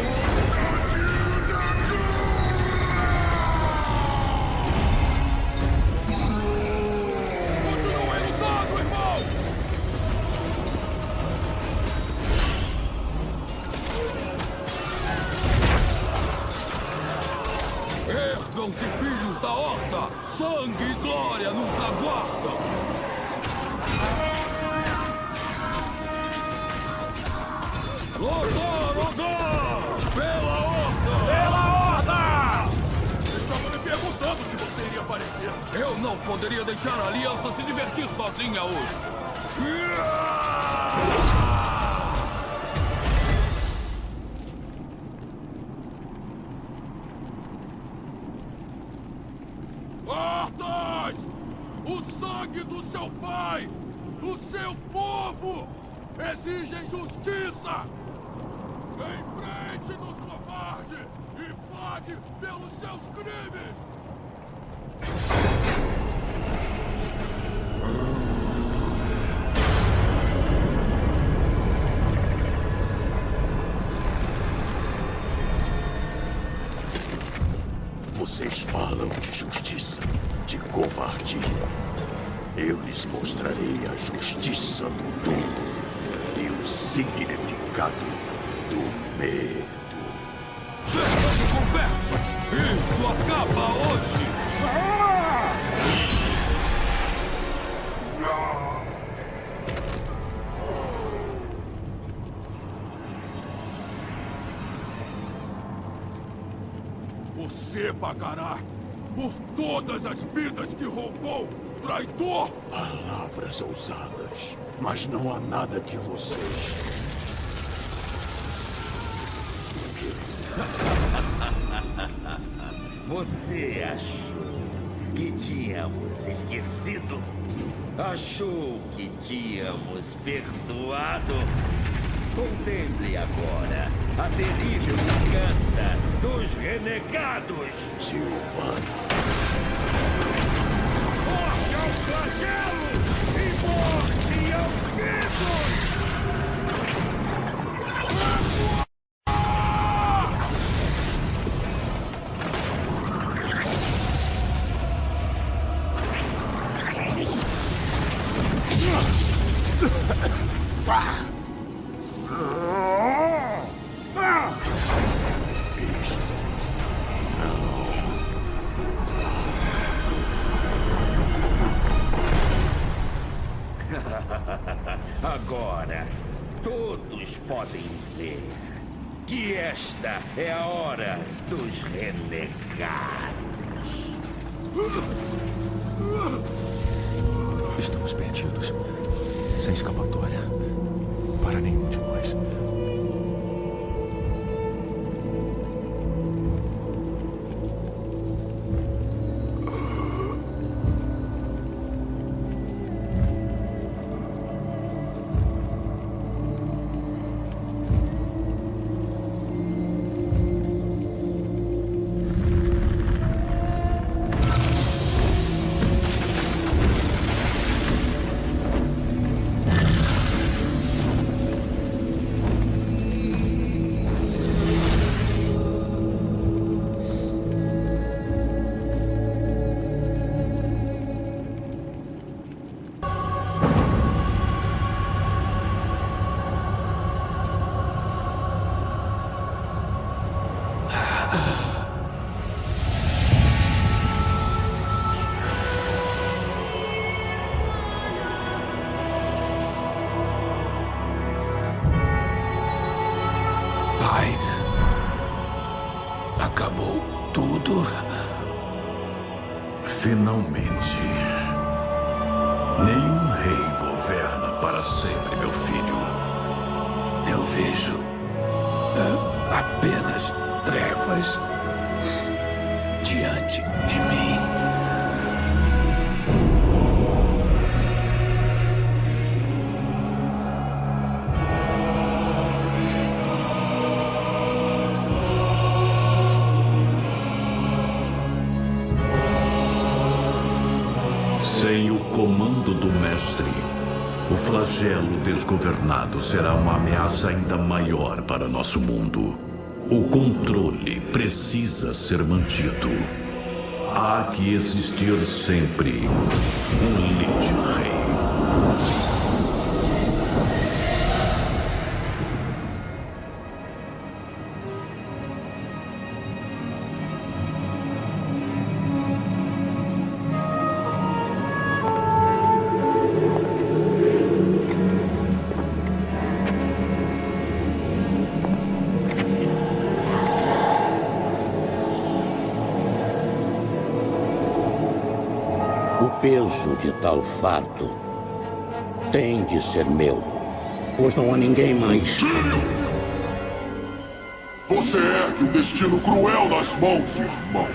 Continue lutando, irmão! Ergam-se, filhos da Horta! Sangue e glória nos aguardam! Lordar! Pela Horda! Pela Horda! Estava me perguntando se você iria aparecer. Eu não poderia deixar a Aliança se divertir sozinha hoje. Hortas! O sangue do seu pai! Do seu povo! Exigem justiça! Enfrente-nos, covarde! E pague pelos seus crimes! Vocês falam de justiça, de covardia. Eu lhes mostrarei a justiça do dom e o significado do medo. Chega de conversa! Isso acaba hoje! Você pagará por todas as vidas que roubou, traidor! Palavras ousadas, mas não há nada que vocês... Você achou que tínhamos esquecido? Achou que tínhamos perdoado? Contemple agora a terrível vingança dos renegados! Silvana! Morte ao flagelo! E morte aos vivos! Agora, todos podem ver que esta é a hora dos renegados. Estamos perdidos. Sem escapatória. Para nenhum de nós. Pai, acabou tudo. Finalmente. Nenhum rei governa para sempre, meu filho. Eu vejo apenas trevas diante de mim. Sem o comando do mestre, o flagelo desgovernado será uma ameaça ainda maior para nosso mundo. O controle precisa ser mantido. Há que existir sempre um Lich Rei. O peso de tal fardo tem de ser meu, pois não há ninguém mais. Tyrion! Você ergue um destino cruel nas mãos, irmão,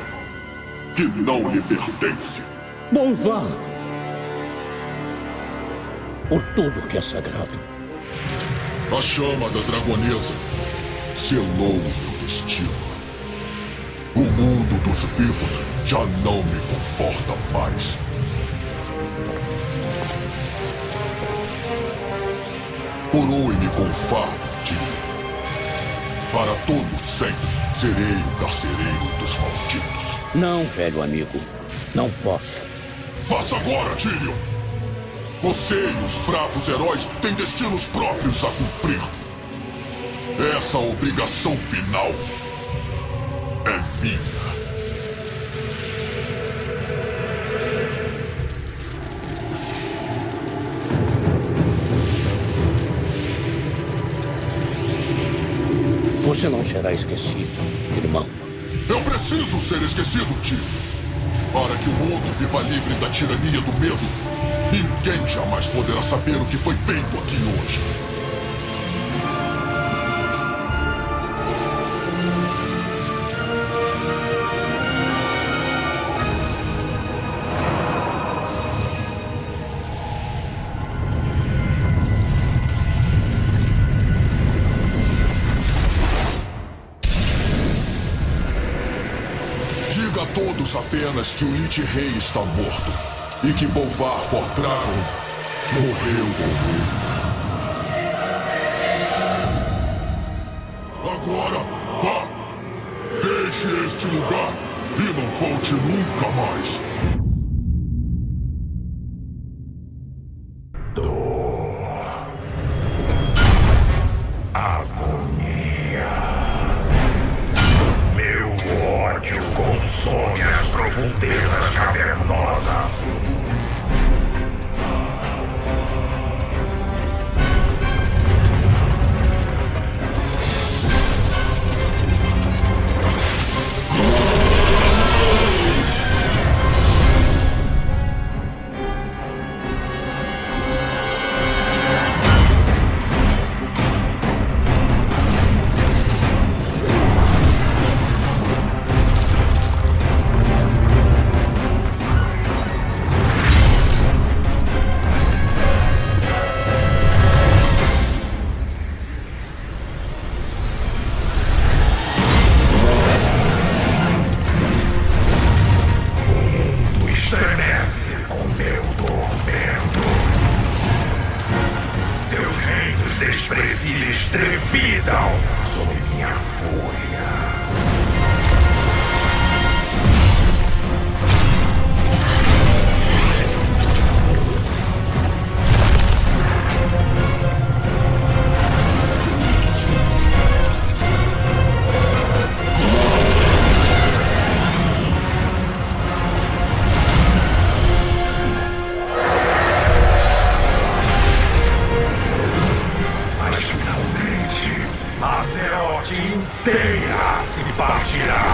que não lhe pertence. Bolvar! Por tudo que é sagrado. A chama da dragonesa selou o meu destino. O mundo dos vivos já não me conforta mais. Coroe-me com fardo, Tyrion. Para todo sempre, serei o carcereiro dos malditos. Não, velho amigo. Não posso. Faça agora, Tyrion! Você e os bravos heróis têm destinos próprios a cumprir. Essa obrigação final é minha. Você não será esquecido, irmão. Eu preciso ser esquecido, tio. Para que o mundo viva livre da tirania do medo, ninguém jamais poderá saber o que foi feito aqui hoje. Diga a todos apenas que o Lich Rei está morto e que Bolvar Fordragon morreu com ele. Agora, vá! Deixe este lugar e não volte nunca mais. Consome as profundezas cavernosas. Estremece com meu tormento. Seus reinos desprezíveis trepidam sob minha fúria. Azeroth inteira se partirá.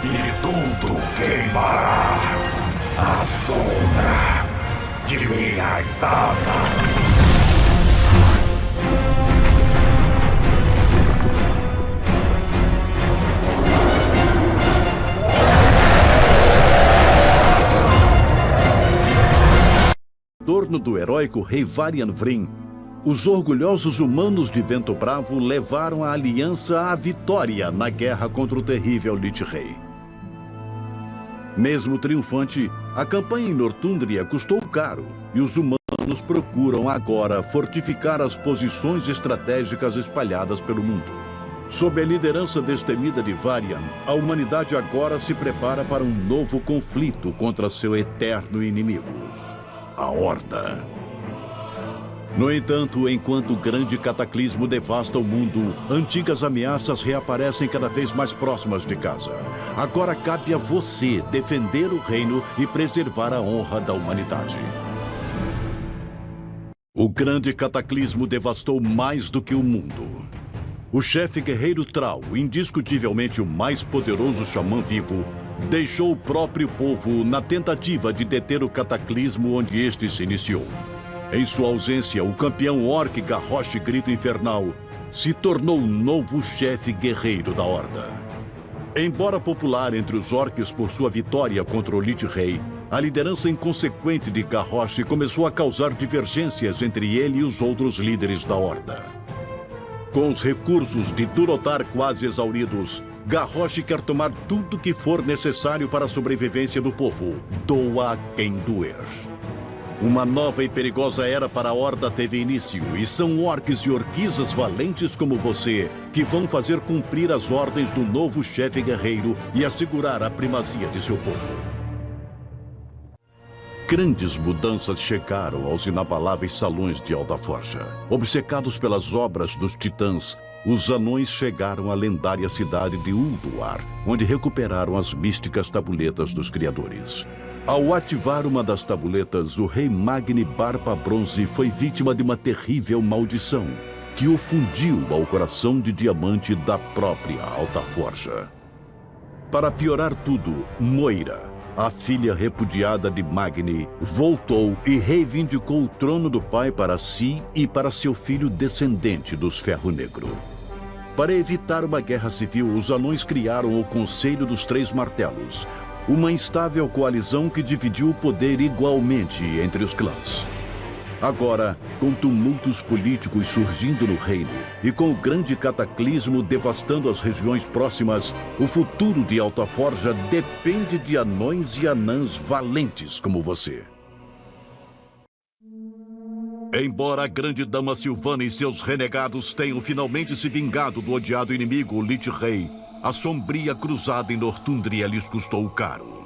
E tudo queimará à sombra de minhas asas. Em torno do heróico rei Varian Vrin, os orgulhosos humanos de Vento Bravo levaram a aliança à vitória na guerra contra o terrível Lich Rei. Mesmo triunfante, a campanha em Northumbria custou caro e os humanos procuram agora fortificar as posições estratégicas espalhadas pelo mundo. Sob a liderança destemida de Varian, a humanidade agora se prepara para um novo conflito contra seu eterno inimigo, a Horda. No entanto, enquanto o grande cataclismo devasta o mundo, antigas ameaças reaparecem cada vez mais próximas de casa. Agora cabe a você defender o reino e preservar a honra da humanidade. O grande cataclismo devastou mais do que o mundo. O chefe guerreiro Trau, indiscutivelmente o mais poderoso xamã vivo, deixou o próprio povo na tentativa de deter o cataclismo onde este se iniciou. Em sua ausência, o campeão orc Garrosh Grito Infernal se tornou o novo chefe guerreiro da Horda. Embora popular entre os orcs por sua vitória contra o Lich Rei, a liderança inconsequente de Garrosh começou a causar divergências entre ele e os outros líderes da Horda. Com os recursos de Durotar quase exauridos, Garrosh quer tomar tudo que for necessário para a sobrevivência do povo, doa a quem doer. Uma nova e perigosa era para a Horda teve início, e são orcs e orquisas valentes como você que vão fazer cumprir as ordens do novo chefe guerreiro e assegurar a primazia de seu povo. Grandes mudanças chegaram aos inabaláveis salões de Altaforja. Obcecados pelas obras dos titãs, os anões chegaram à lendária cidade de Ulduar, onde recuperaram as místicas tabuletas dos criadores. Ao ativar uma das tabuletas, o rei Magni Barba Bronze foi vítima de uma terrível maldição, que o fundiu ao coração de diamante da própria Altaforja. Para piorar tudo, Moira, a filha repudiada de Magni, voltou e reivindicou o trono do pai para si e para seu filho descendente dos Ferro Negro. Para evitar uma guerra civil, os anões criaram o Conselho dos Três Martelos, uma instável coalizão que dividiu o poder igualmente entre os clãs. Agora, com tumultos políticos surgindo no reino e com o grande cataclismo devastando as regiões próximas, o futuro de Altaforja depende de anões e anãs valentes como você. Embora a grande dama Sylvana e seus renegados tenham finalmente se vingado do odiado inimigo, o Lich Rei, a sombria cruzada em Northumbria lhes custou caro.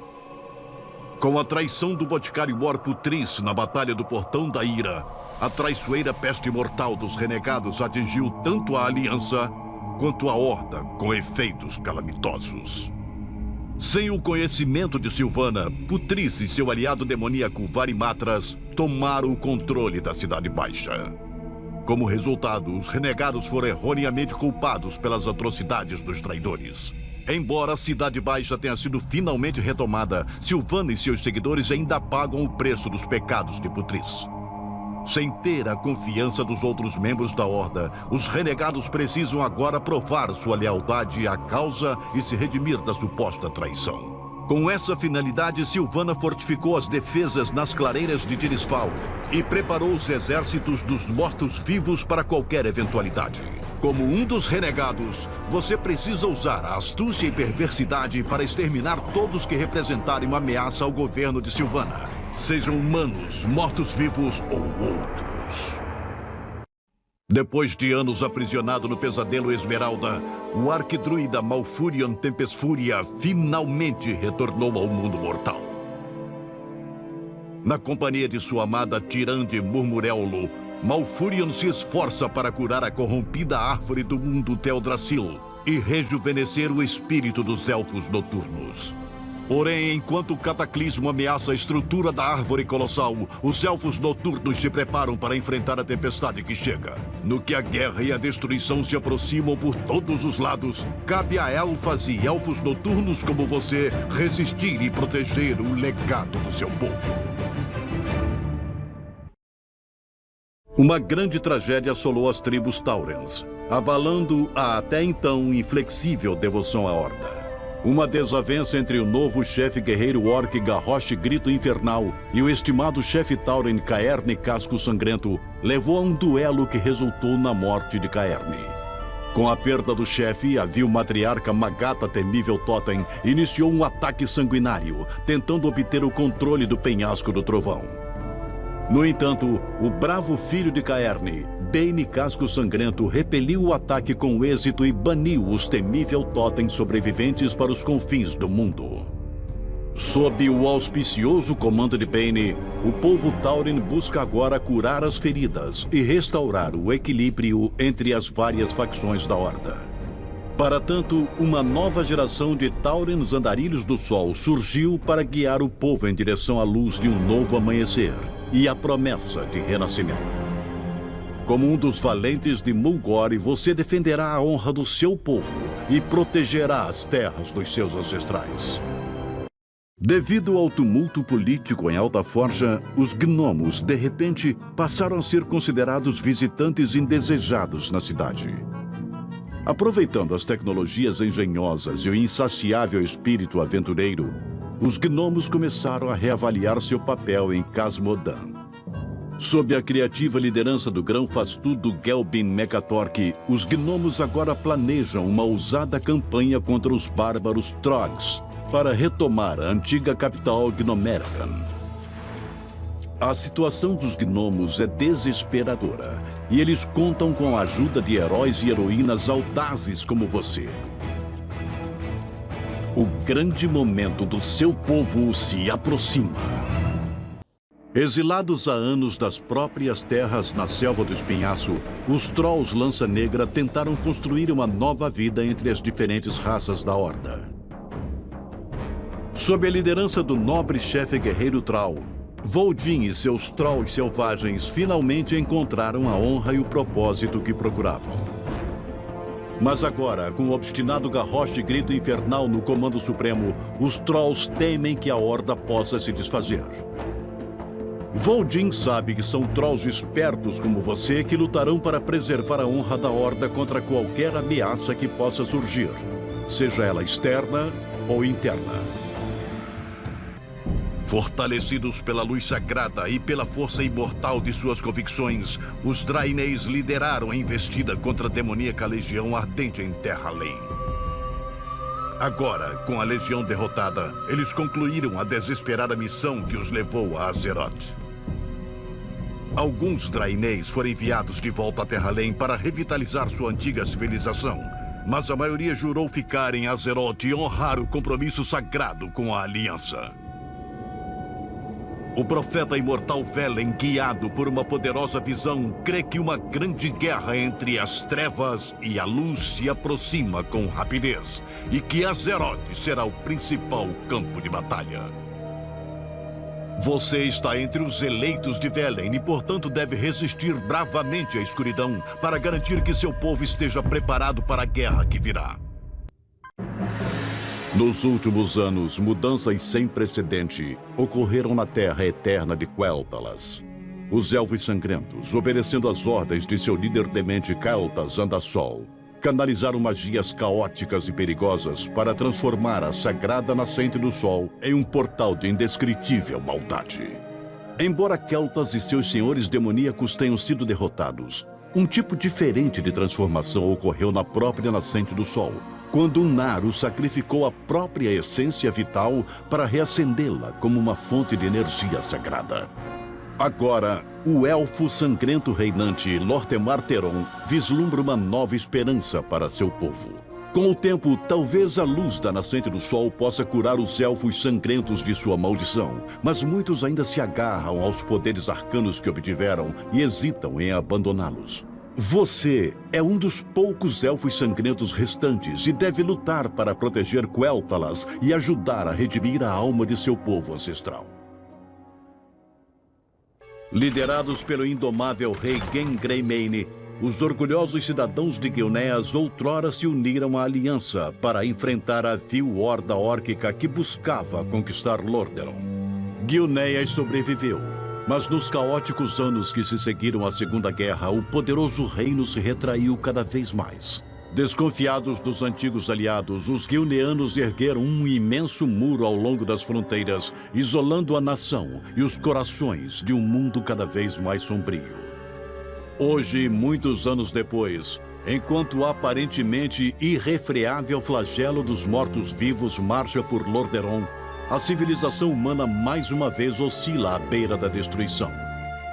Com a traição do boticário Putris na Batalha do Portão da Ira, a traiçoeira peste mortal dos renegados atingiu tanto a Aliança quanto a Horda com efeitos calamitosos. Sem o conhecimento de Sylvana, Putris e seu aliado demoníaco Varimatras tomaram o controle da Cidade Baixa. Como resultado, os renegados foram erroneamente culpados pelas atrocidades dos traidores. Embora a Cidade Baixa tenha sido finalmente retomada, Sylvana e seus seguidores ainda pagam o preço dos pecados de Putris. Sem ter a confiança dos outros membros da Horda, os renegados precisam agora provar sua lealdade à causa e se redimir da suposta traição. Com essa finalidade, Sylvana fortificou as defesas nas clareiras de Tirisfal e preparou os exércitos dos mortos-vivos para qualquer eventualidade. Como um dos renegados, você precisa usar a astúcia e perversidade para exterminar todos que representarem uma ameaça ao governo de Sylvana, sejam humanos, mortos-vivos ou outros. Depois de anos aprisionado no pesadelo Esmeralda, o arquidruida Malfurion Tempestfúria finalmente retornou ao mundo mortal. Na companhia de sua amada Tirande Murmuréolo, Malfurion se esforça para curar a corrompida árvore do mundo Teldrassil e rejuvenescer o espírito dos elfos noturnos. Porém, enquanto o cataclismo ameaça a estrutura da árvore colossal, os elfos noturnos se preparam para enfrentar a tempestade que chega. No que a guerra e a destruição se aproximam por todos os lados, cabe a elfas e elfos noturnos como você resistir e proteger o legado do seu povo. Uma grande tragédia assolou as tribos Taurens, abalando a até então inflexível devoção à Horda. Uma desavença entre o novo chefe guerreiro orc Garrosh Grito Infernal e o estimado chefe Tauren Caerne Casco Sangrento levou a um duelo que resultou na morte de Caerne. Com a perda do chefe, a vil-matriarca Magata Temível Totem iniciou um ataque sanguinário, tentando obter o controle do penhasco do trovão. No entanto, o bravo filho de Caerne, Bane Casco Sangrento, repeliu o ataque com êxito e baniu os Temível Totem sobreviventes para os confins do mundo. Sob o auspicioso comando de Bane, o povo Tauren busca agora curar as feridas e restaurar o equilíbrio entre as várias facções da Horda. Para tanto, uma nova geração de Taurens Andarilhos do Sol surgiu para guiar o povo em direção à luz de um novo amanhecer e a promessa de renascimento. Como um dos valentes de Mulgore, você defenderá a honra do seu povo e protegerá as terras dos seus ancestrais. Devido ao tumulto político em Alta Forja, os gnomos, de repente, passaram a ser considerados visitantes indesejados na cidade. Aproveitando as tecnologias engenhosas e o insaciável espírito aventureiro, os gnomos começaram a reavaliar seu papel em Casmodan. Sob a criativa liderança do grão-fastudo Gelbin Megatorque, os gnomos agora planejam uma ousada campanha contra os bárbaros Trogs, para retomar a antiga capital Gnomerican. A situação dos gnomos é desesperadora e eles contam com a ajuda de heróis e heroínas audazes como você. O grande momento do seu povo se aproxima. Exilados há anos das próprias terras na selva do espinhaço, os Trolls Lança Negra tentaram construir uma nova vida entre as diferentes raças da Horda. Sob a liderança do nobre chefe guerreiro Troll, Voldin e seus Trolls selvagens finalmente encontraram a honra e o propósito que procuravam. Mas agora, com o obstinado Garrosh Grito Infernal no comando supremo, os Trolls temem que a Horda possa se desfazer. Voldin sabe que são Trolls espertos como você que lutarão para preservar a honra da Horda contra qualquer ameaça que possa surgir, seja ela externa ou interna. Fortalecidos pela luz sagrada e pela força imortal de suas convicções, os Draeneis lideraram a investida contra a demoníaca Legião Ardente em Terra-Além. Agora, com a Legião derrotada, eles concluíram a desesperada missão que os levou a Azeroth. Alguns Draeneis foram enviados de volta a Terra-Além para revitalizar sua antiga civilização, mas a maioria jurou ficar em Azeroth e honrar o compromisso sagrado com a Aliança. O profeta imortal Velen, guiado por uma poderosa visão, crê que uma grande guerra entre as trevas e a luz se aproxima com rapidez e que Azeroth será o principal campo de batalha. Você está entre os eleitos de Velen e, portanto, deve resistir bravamente à escuridão para garantir que seu povo esteja preparado para a guerra que virá. Nos últimos anos, mudanças sem precedente ocorreram na Terra Eterna de Quel'Thalas. Os Elfos Sangrentos, obedecendo às ordens de seu líder demente Kael'thas Andarsol, canalizaram magias caóticas e perigosas para transformar a sagrada nascente do Sol em um portal de indescritível maldade. Embora Kael'thas e seus senhores demoníacos tenham sido derrotados, um tipo diferente de transformação ocorreu na própria nascente do Sol, quando Naru sacrificou a própria essência vital para reacendê-la como uma fonte de energia sagrada. Agora, o elfo sangrento reinante Lortemar Teron vislumbra uma nova esperança para seu povo. Com o tempo, talvez a luz da nascente do sol possa curar os elfos sangrentos de sua maldição, mas muitos ainda se agarram aos poderes arcanos que obtiveram e hesitam em abandoná-los. Você é um dos poucos elfos sangrentos restantes e deve lutar para proteger Quel'Thalas e ajudar a redimir a alma de seu povo ancestral. Liderados pelo indomável rei Genn Greymane, os orgulhosos cidadãos de Gilneas outrora se uniram à aliança para enfrentar a vil horda órquica que buscava conquistar Lordaeron. Gilneas sobreviveu. Mas nos caóticos anos que se seguiram à Segunda Guerra, o poderoso reino se retraiu cada vez mais. Desconfiados dos antigos aliados, os Gilneanos ergueram um imenso muro ao longo das fronteiras, isolando a nação e os corações de um mundo cada vez mais sombrio. Hoje, muitos anos depois, Enquanto o aparentemente irrefreável flagelo dos mortos-vivos marcha por Lordaeron, a civilização humana mais uma vez oscila à beira da destruição.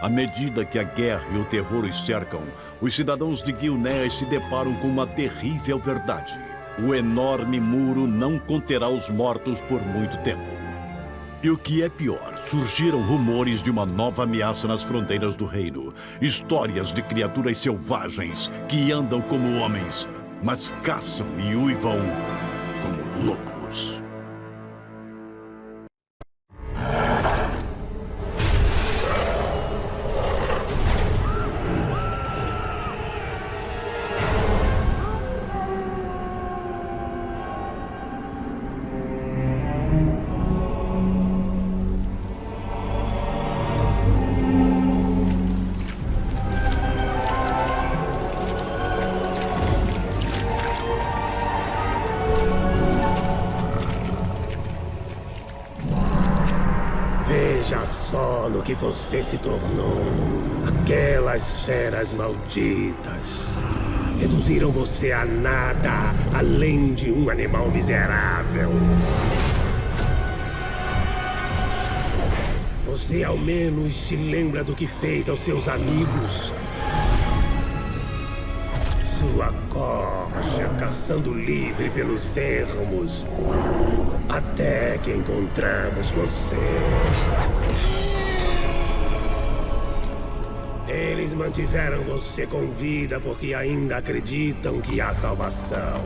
À medida que a guerra e o terror os cercam, os cidadãos de Gilneas se deparam com uma terrível verdade. O enorme muro não conterá os mortos por muito tempo. E o que é pior, surgiram rumores de uma nova ameaça nas fronteiras do reino. Histórias de criaturas selvagens que andam como homens, mas caçam e uivam como lobos. Veja só no que você se tornou. Aquelas feras malditas reduziram você a nada, além de um animal miserável. Você ao menos se lembra do que fez aos seus amigos? Sua corja caçando livre pelos ermos, até que encontramos você. Eles mantiveram você com vida porque ainda acreditam que há salvação.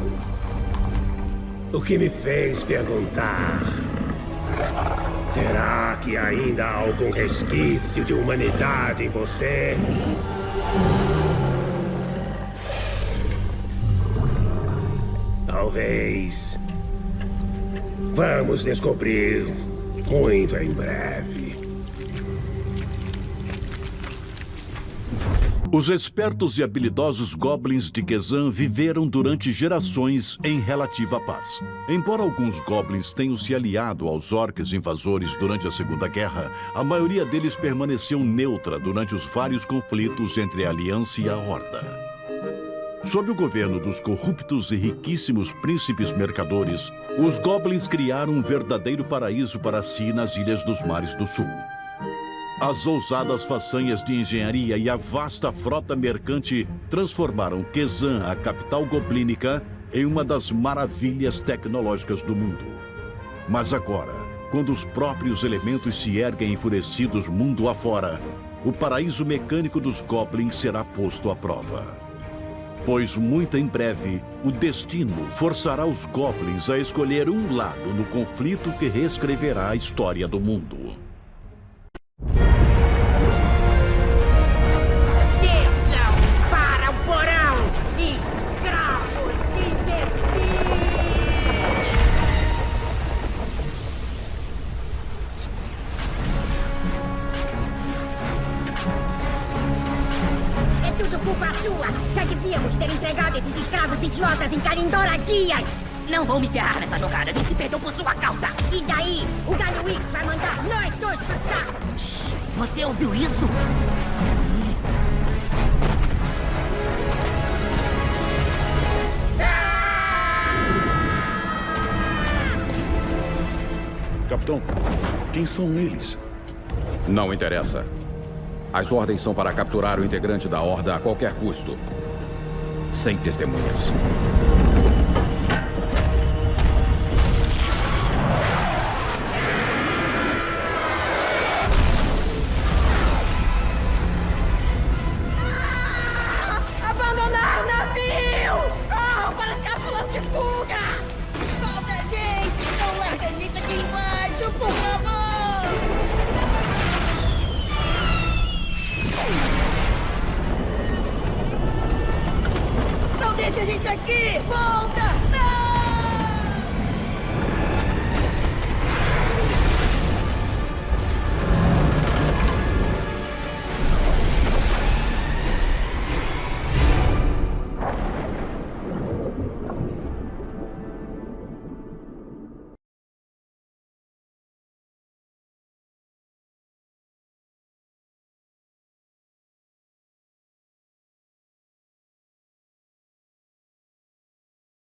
O que me fez perguntar: será que ainda há algum resquício de humanidade em você? Talvez. Vamos descobrir muito em breve. Os espertos e habilidosos goblins de Kezan viveram durante gerações em relativa paz. Embora alguns goblins tenham se aliado aos orcs invasores durante a Segunda Guerra, a maioria deles permaneceu neutra durante os vários conflitos entre a Aliança e a Horda. Sob o governo dos corruptos e riquíssimos príncipes mercadores, os goblins criaram um verdadeiro paraíso para si nas Ilhas dos Mares do Sul. As ousadas façanhas de engenharia e a vasta frota mercante transformaram Kezan, a capital goblínica, em uma das maravilhas tecnológicas do mundo. Mas agora, quando os próprios elementos se erguem enfurecidos mundo afora, o paraíso mecânico dos goblins será posto à prova. Pois muito em breve, o destino forçará os goblins a escolher um lado no conflito que reescreverá a história do mundo. Desçam para o porão, escravos imbecis! É tudo culpa sua! Já devíamos ter entregado esses escravos idiotas em Kalindor há dias! Não vou me ferrar nessa jogada, a gente se perdeu por sua causa! E daí? O Galho Wix vai mandar nós dois pro saco! Você ouviu isso? Capitão, quem são eles? Não interessa. As ordens são para capturar o integrante da Horda a qualquer custo. Sem testemunhas. Abandonar o navio! Corram para as cápsulas de fuga! Volta, gente! Não larga a gente aqui embaixo, por favor! Não deixe a gente aqui! Volta!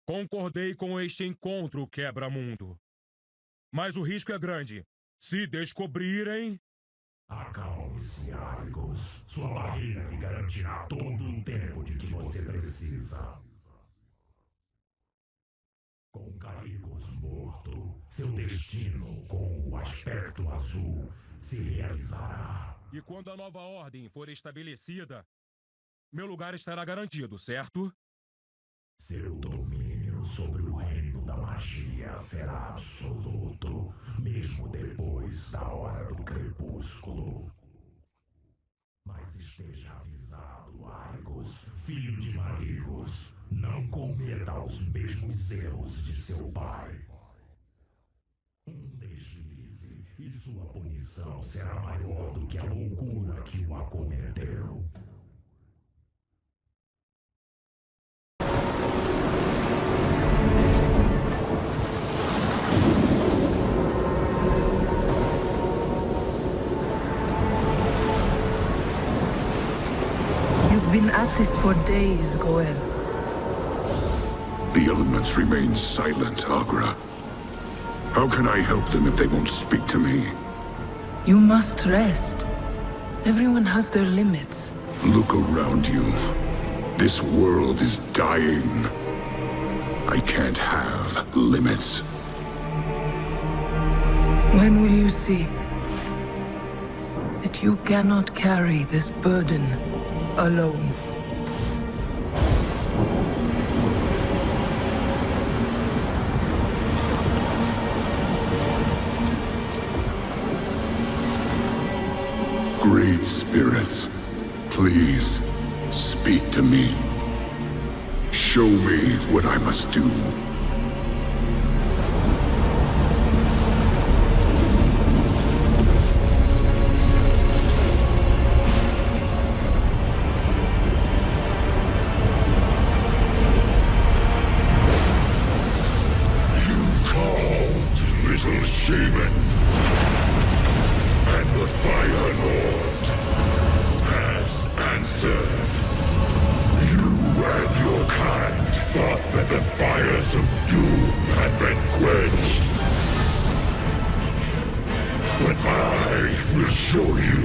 Concordei com este encontro, quebra-mundo. Mas o risco é grande. Se descobrirem... Acalme-se, Argos. Sua barreira lhe garantirá todo o tempo de que você precisa. Com Carigos morto, seu destino com o aspecto azul se realizará. E quando a nova ordem for estabelecida, meu lugar estará garantido, certo? Seu domínio sobre o reino da magia será absoluto, mesmo depois da hora do crepúsculo. Mas esteja avisado, Argos, filho de Marigos, não cometa os mesmos erros de seu pai. Um deslize e sua punição será maior do que a loucura que o acometeu. You've been at this for days, Goel. The elements remain silent, Agra. How can I help them if they won't speak to me? You must rest. Everyone has their limits. Look around you. This world is dying. I can't have limits. When will you see that you cannot carry this burden alone? Great spirits, please speak to me. Show me what I must do. Little shaman, and the Fire Lord has answered. You and your kind thought that the fires of doom had been quenched. But I will show you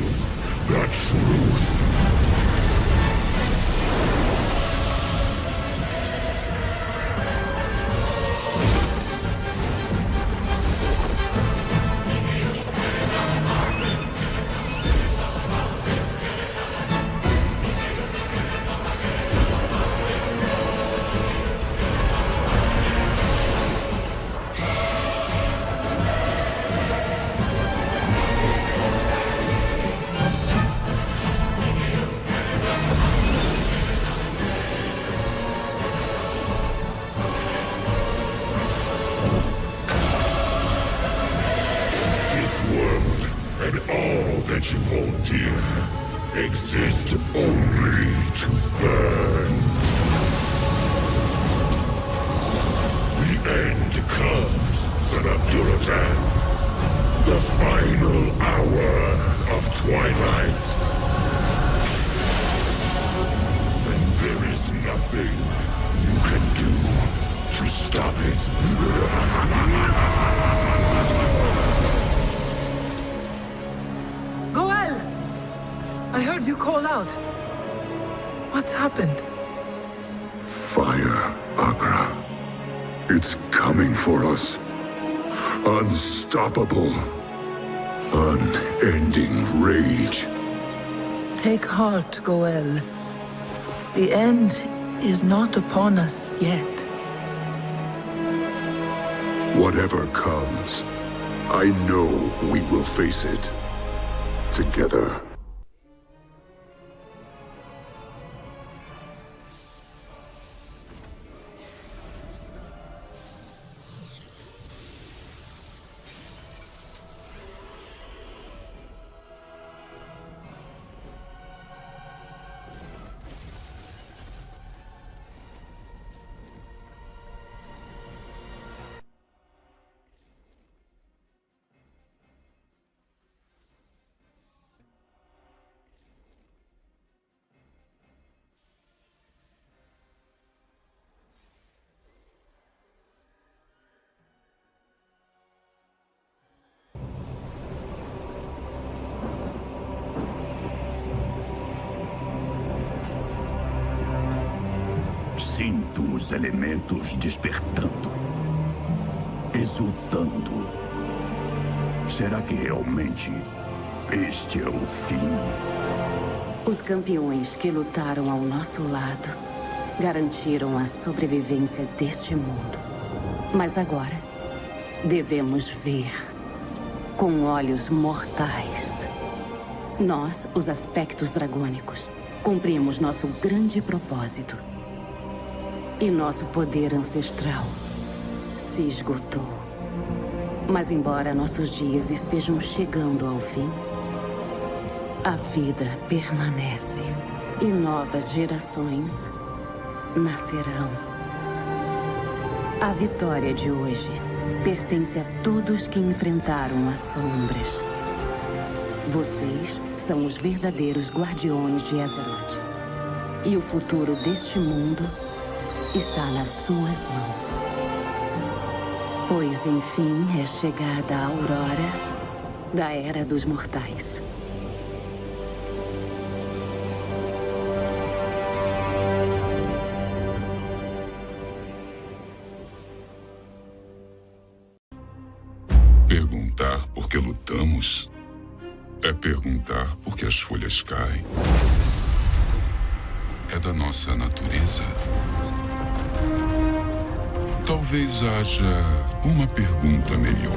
the truth. That you hold dear exist only to burn. The end comes, Son Abdurrahman. The final hour of twilight. And there is nothing you can do to stop it. I heard you call out. What's happened? Fire, Agra. It's coming for us. Unstoppable. Unending rage. Take heart, Goel. The end is not upon us yet. Whatever comes, I know we will face it. Together. Sinto os elementos despertando, exultando. Será que realmente este é o fim? Os campeões que lutaram ao nosso lado garantiram a sobrevivência deste mundo. Mas agora, devemos ver com olhos mortais. Nós, os aspectos dragônicos, cumprimos nosso grande propósito. E nosso poder ancestral se esgotou. Mas embora nossos dias estejam chegando ao fim, a vida permanece e novas gerações nascerão. A vitória de hoje pertence a todos que enfrentaram as sombras. Vocês são os verdadeiros guardiões de Azeroth. E o futuro deste mundo está nas suas mãos. Pois, enfim, é chegada a aurora da Era dos Mortais. Perguntar por que lutamos é perguntar por que as folhas caem. É da nossa natureza. Talvez haja uma pergunta melhor.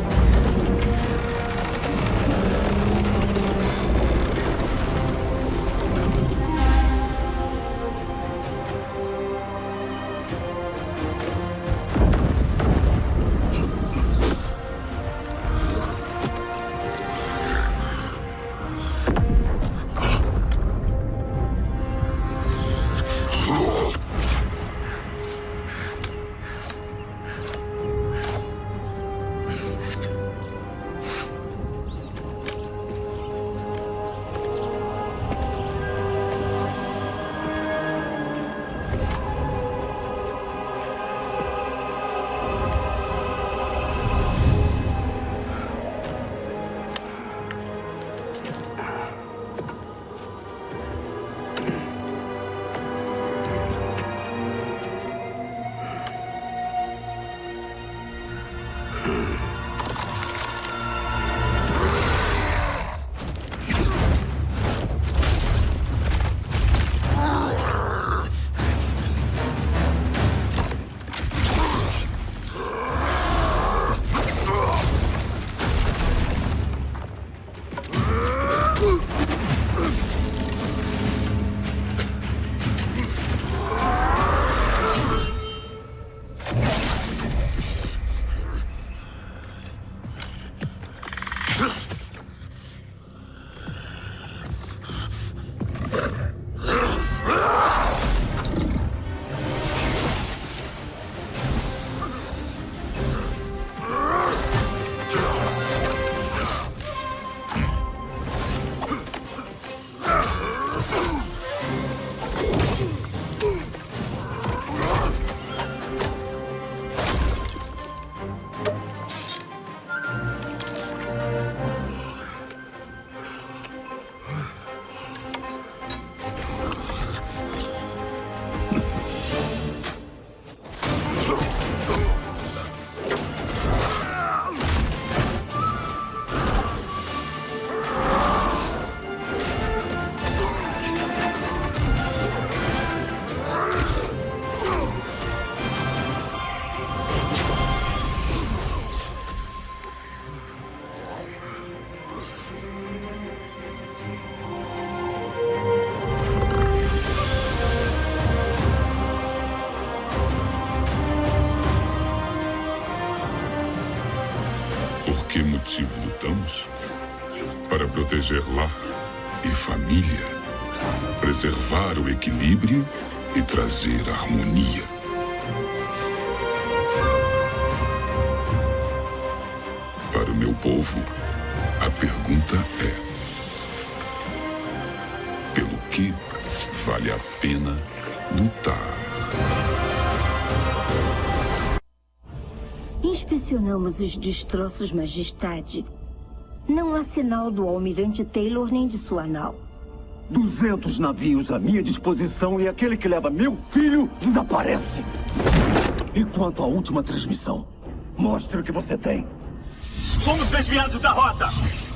que motivo lutamos? Para proteger lar e família, preservar o equilíbrio e trazer harmonia. Para o meu povo, a pergunta é: pelo que vale a pena lutar? Inspecionamos os destroços, Majestade. Não há sinal do Almirante Taylor nem de sua nau. 200 navios à minha disposição e aquele que leva meu filho desaparece. E quanto à última transmissão? Mostre o que você tem. Fomos desviados da rota.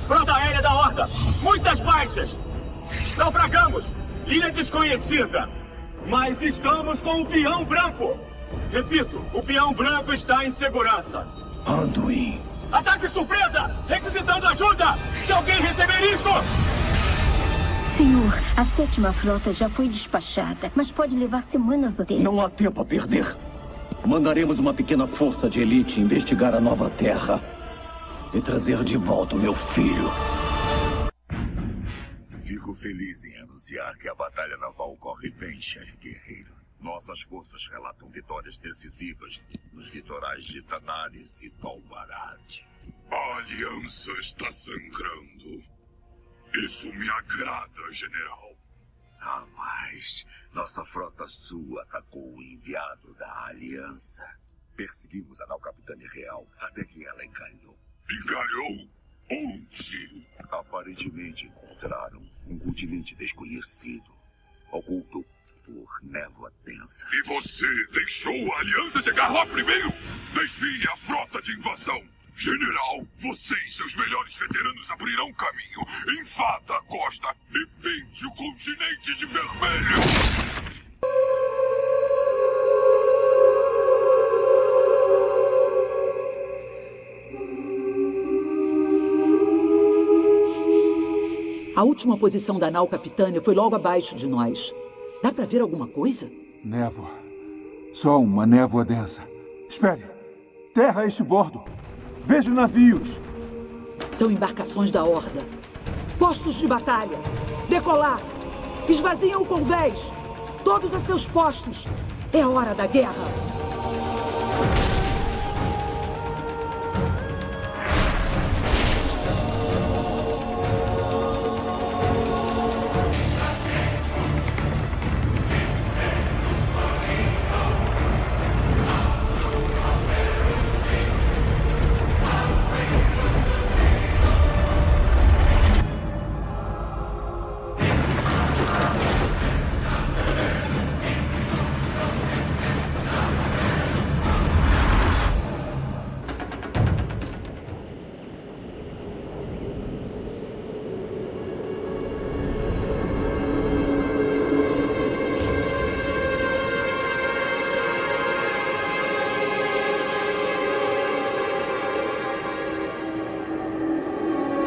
Frota aérea da Horda. Muitas baixas. Naufragamos. Ilha desconhecida. Mas estamos com o peão branco. Repito, o peão branco está em segurança. Anduin. Ataque surpresa! Requisitando ajuda! Se alguém receber isto! Senhor, a 7ª frota já foi despachada, mas pode levar semanas até... Não há tempo a perder. Mandaremos uma pequena força de elite investigar a nova terra e trazer de volta o meu filho. Fico feliz em anunciar que a batalha naval corre bem, chefe guerreiro. Nossas forças relatam vitórias decisivas nos litorais de Tanaris e Tolbarad. A aliança está sangrando. Isso me agrada, general. Ah, mas nossa frota sul atacou o enviado da aliança. Perseguimos a nau Capitânia Real até que ela encalhou. Encalhou? Onde? Aparentemente encontraram um continente desconhecido, oculto por névoa densa. E você deixou a aliança chegar lá primeiro? Desvie a frota de invasão. General, você e seus melhores veteranos abrirão caminho. Invada a costa e pinte o continente de vermelho. A última posição da nau Capitânia foi logo abaixo de nós. Dá pra ver alguma coisa? Névoa. Só uma névoa densa. Espere. Terra a este bordo. Vejo navios. São embarcações da Horda. Postos de batalha. Decolar. Esvaziem o convés. Todos a seus postos. É hora da guerra.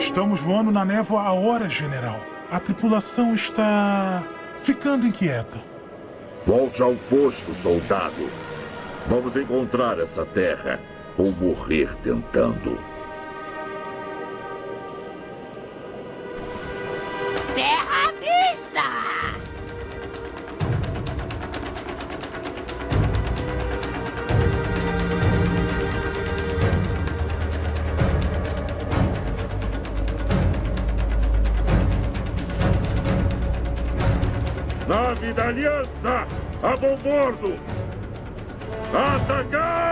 Estamos voando na névoa há horas, general. A tripulação está ficando inquieta. Volte ao posto, soldado. Vamos encontrar essa terra ou morrer tentando. Terra à vista! Nave da Aliança! A bom bordo! Atacar!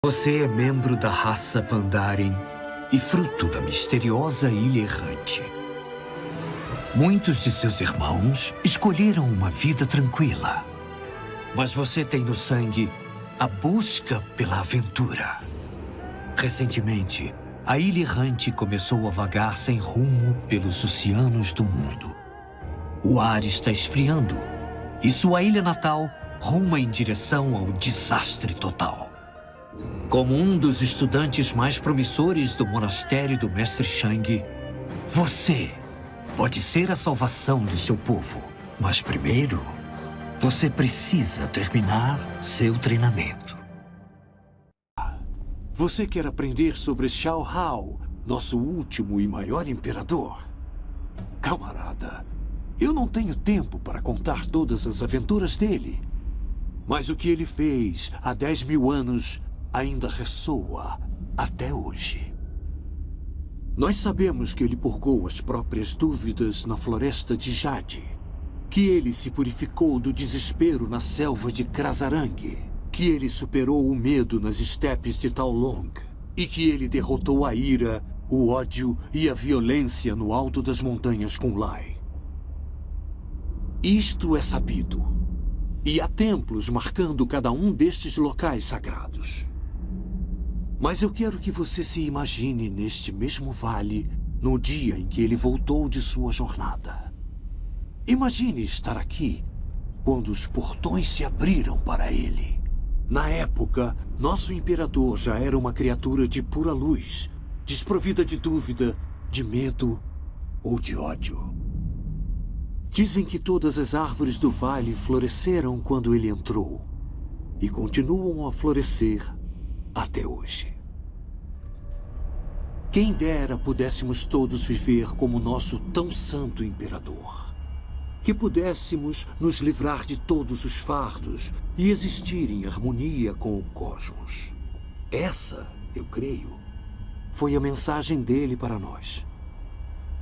Você é membro da raça Pandaren e fruto da misteriosa Ilha Errante. Muitos de seus irmãos escolheram uma vida tranquila. Mas você tem no sangue a busca pela aventura. Recentemente, a Ilha Errante começou a vagar sem rumo pelos oceanos do mundo. O ar está esfriando e sua ilha natal ruma em direção ao desastre total. Como um dos estudantes mais promissores do monastério do Mestre Shang, você pode ser a salvação do seu povo. Mas primeiro, você precisa terminar seu treinamento. Você quer aprender sobre Xiao Hao, nosso último e maior imperador? Camarada, eu não tenho tempo para contar todas as aventuras dele. Mas o que ele fez há 10.000 anos ainda ressoa até hoje. Nós sabemos que ele purgou as próprias dúvidas na floresta de Jade, que ele se purificou do desespero na selva de Krasarang, que ele superou o medo nas estepes de Taolong e que ele derrotou a ira, o ódio e a violência no alto das montanhas Kunlai. Isto é sabido, e há templos marcando cada um destes locais sagrados. Mas eu quero que você se imagine neste mesmo vale no dia em que ele voltou de sua jornada. Imagine estar aqui quando os portões se abriram para ele. Na época, nosso imperador já era uma criatura de pura luz, desprovida de dúvida, de medo ou de ódio. Dizem que todas as árvores do vale floresceram quando ele entrou e continuam a florescer até hoje. Quem dera pudéssemos todos viver como nosso tão santo imperador. Que pudéssemos nos livrar de todos os fardos e existir em harmonia com o cosmos. Essa, eu creio, foi a mensagem dele para nós.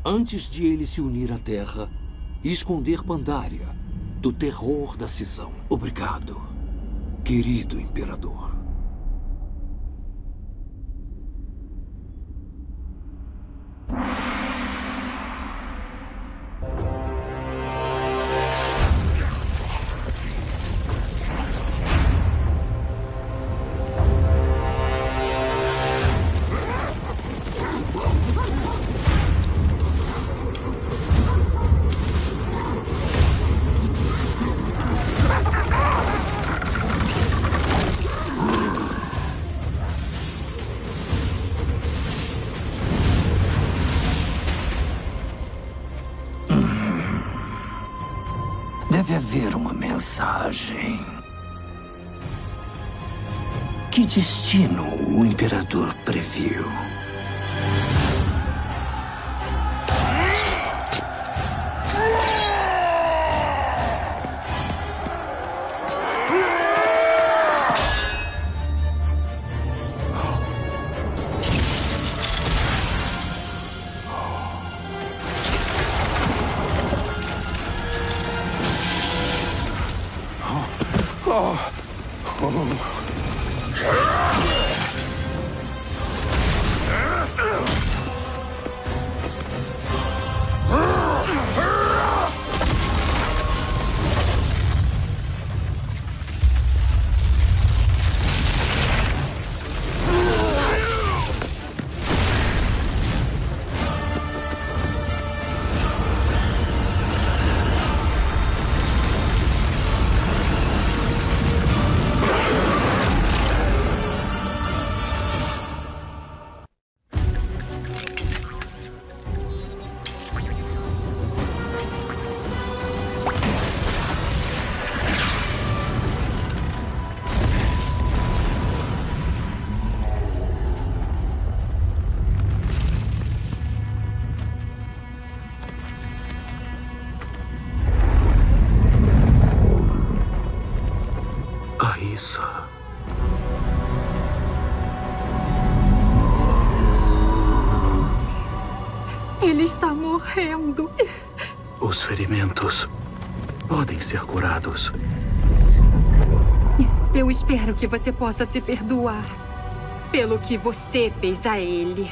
Antes de ele se unir à Terra e esconder Pandaria do terror da cisão. Obrigado, querido imperador. Deve haver uma mensagem. Que destino o imperador previu? Ele está morrendo. Os ferimentos podem ser curados. Eu espero que você possa se perdoar. pelo que você fez a ele.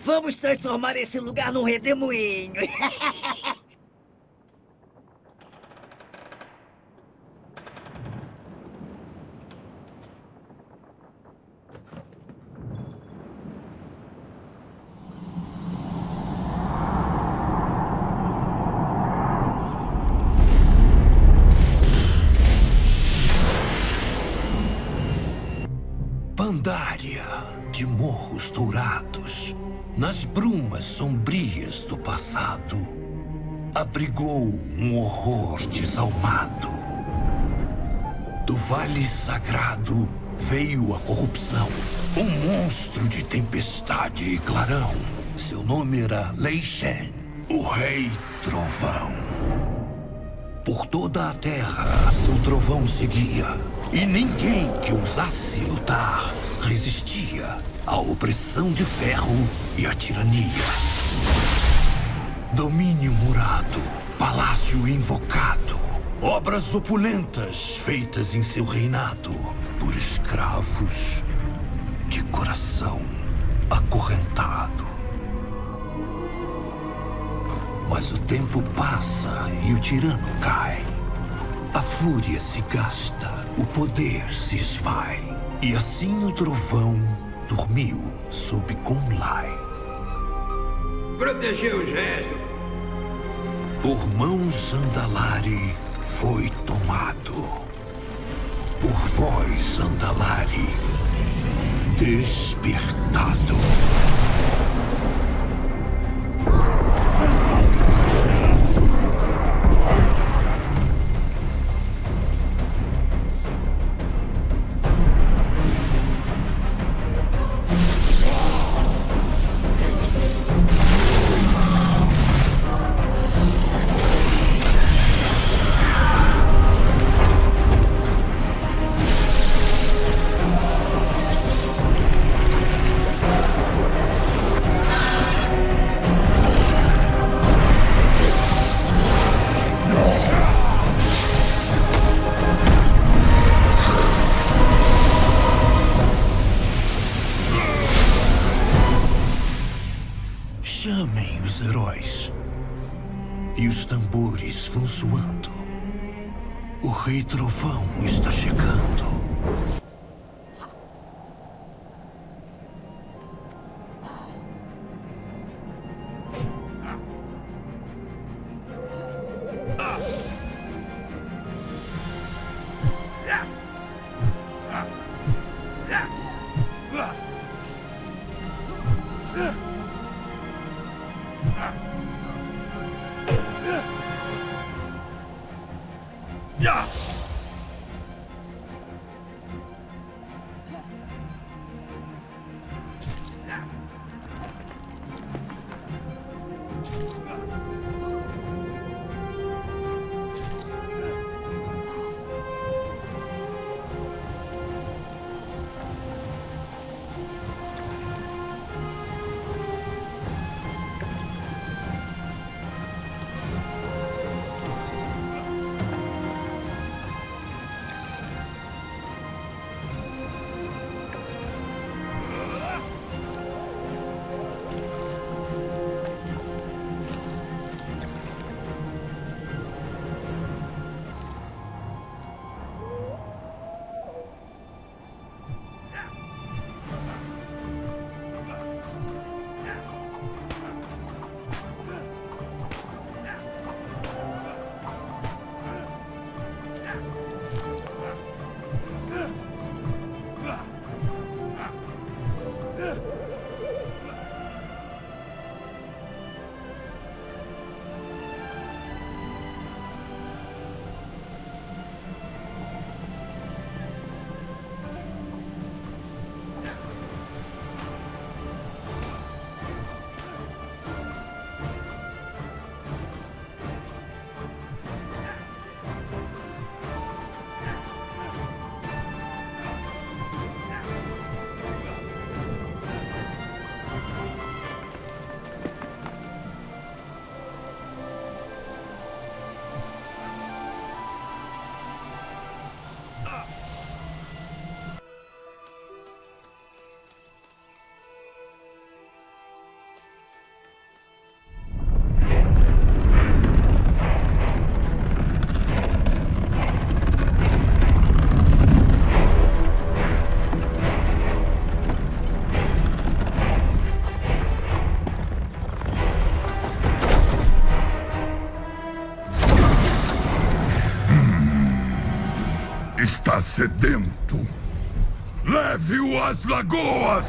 Vamos transformar esse lugar num redemoinho. Pandaria, de morros dourados, nas brumas sombrias do passado, abrigou um horror desalmado. Do Vale Sagrado veio a corrupção, um monstro de tempestade e clarão. Seu nome era Lei Shen, o Rei Trovão. Por toda a terra, seu trovão seguia, e ninguém que ousasse lutar resistia à opressão de ferro e à tirania. Domínio murado, palácio invocado, obras opulentas feitas em seu reinado por escravos de coração acorrentado. Mas o tempo passa e o tirano cai. A fúria se gasta, o poder se esvai. E assim o trovão dormiu sob Kunlai. Proteger os restos. Por mãos Andalari foi tomado. Por voz Andalari despertado. Chamem os heróis. E os tambores vão soando. O Rei Trovão está chegando. sedento. Leve-o às lagoas!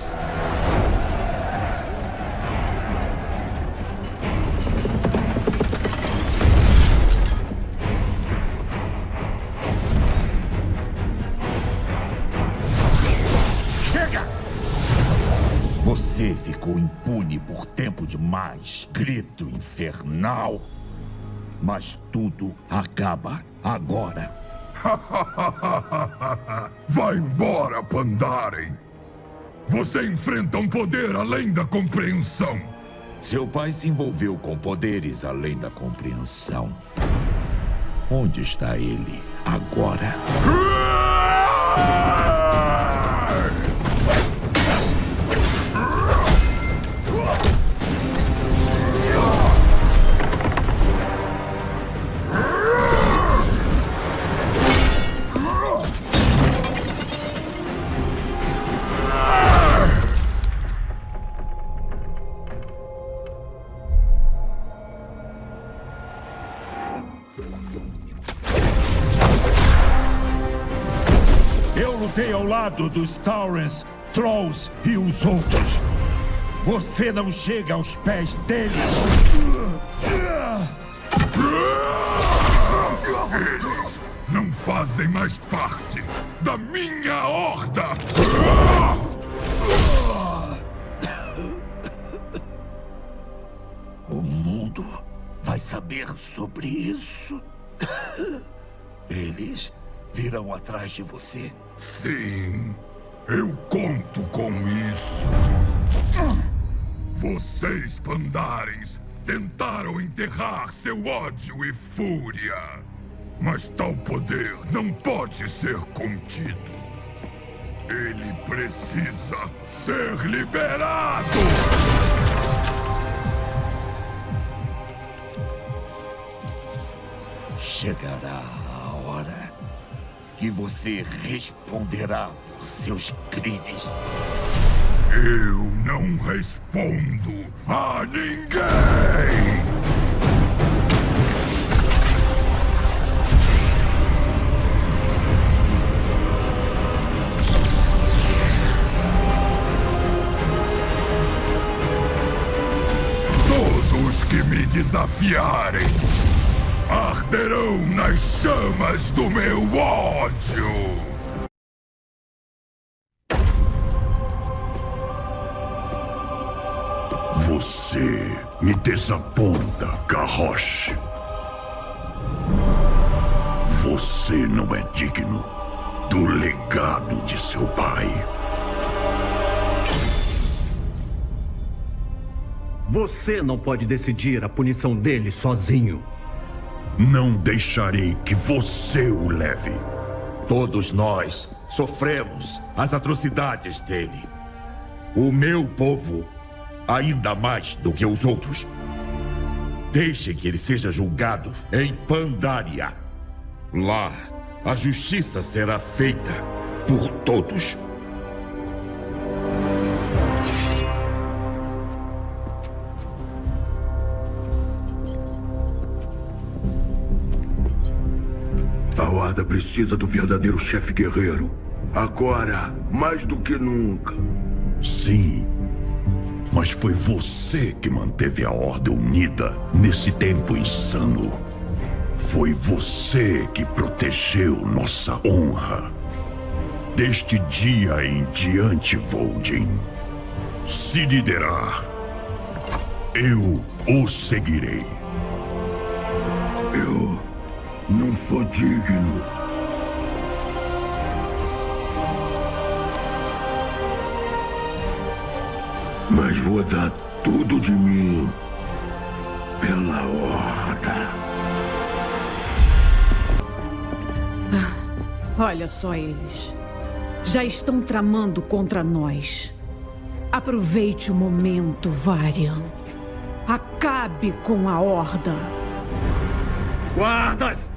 Chega! Você ficou impune por tempo demais, grito infernal. Mas tudo acaba agora. Vai embora, Pandaren! Você enfrenta um poder além da compreensão. Seu pai se envolveu com poderes além da compreensão. Onde está ele agora? Eu lutei ao lado dos Taurens, Trolls e os outros. Você não chega aos pés deles. Eles não fazem mais parte da minha horda! O mundo vai saber sobre isso. Eles virão atrás de você. Sim, eu conto com isso. Vocês, Pandarens, tentaram enterrar seu ódio e fúria. Mas tal poder não pode ser contido. Ele precisa ser liberado! Chegará a hora que você responderá por seus crimes. Eu não respondo a ninguém! Todos que me desafiarem arderão nas chamas do meu ódio! Você me desaponta, Garrosh. Você não é digno do legado de seu pai. Você não pode decidir a punição dele sozinho. Não deixarei que você o leve. Todos nós sofremos as atrocidades dele. O meu povo, ainda mais do que os outros. Deixe que ele seja julgado em Pandaria. Lá, a justiça será feita por todos. A Horda precisa do verdadeiro chefe guerreiro. Agora, mais do que nunca. Sim. Mas foi você que manteve a Horda unida nesse tempo insano. Foi você que protegeu nossa honra. Deste dia em diante, Voldin, se liderar, eu o seguirei. Eu não sou digno. Mas vou dar tudo de mim pela Horda. Olha só eles. Já estão tramando contra nós. Aproveite o momento, Varian. Acabe com a Horda. Guardas!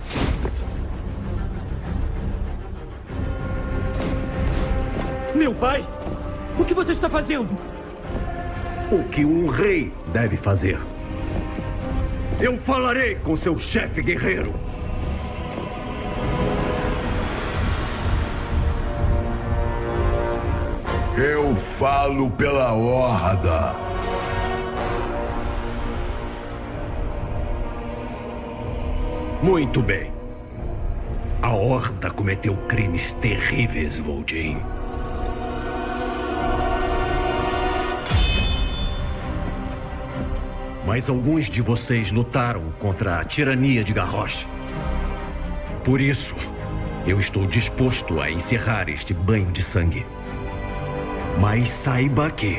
Meu pai? O que você está fazendo? O que um rei deve fazer. Eu falarei com seu chefe guerreiro. Eu falo pela Horda. Muito bem. A Horda cometeu crimes terríveis, Vol'jin. Mas alguns de vocês lutaram contra a tirania de Garrosh. Por isso, eu estou disposto a encerrar este banho de sangue. Mas saiba que,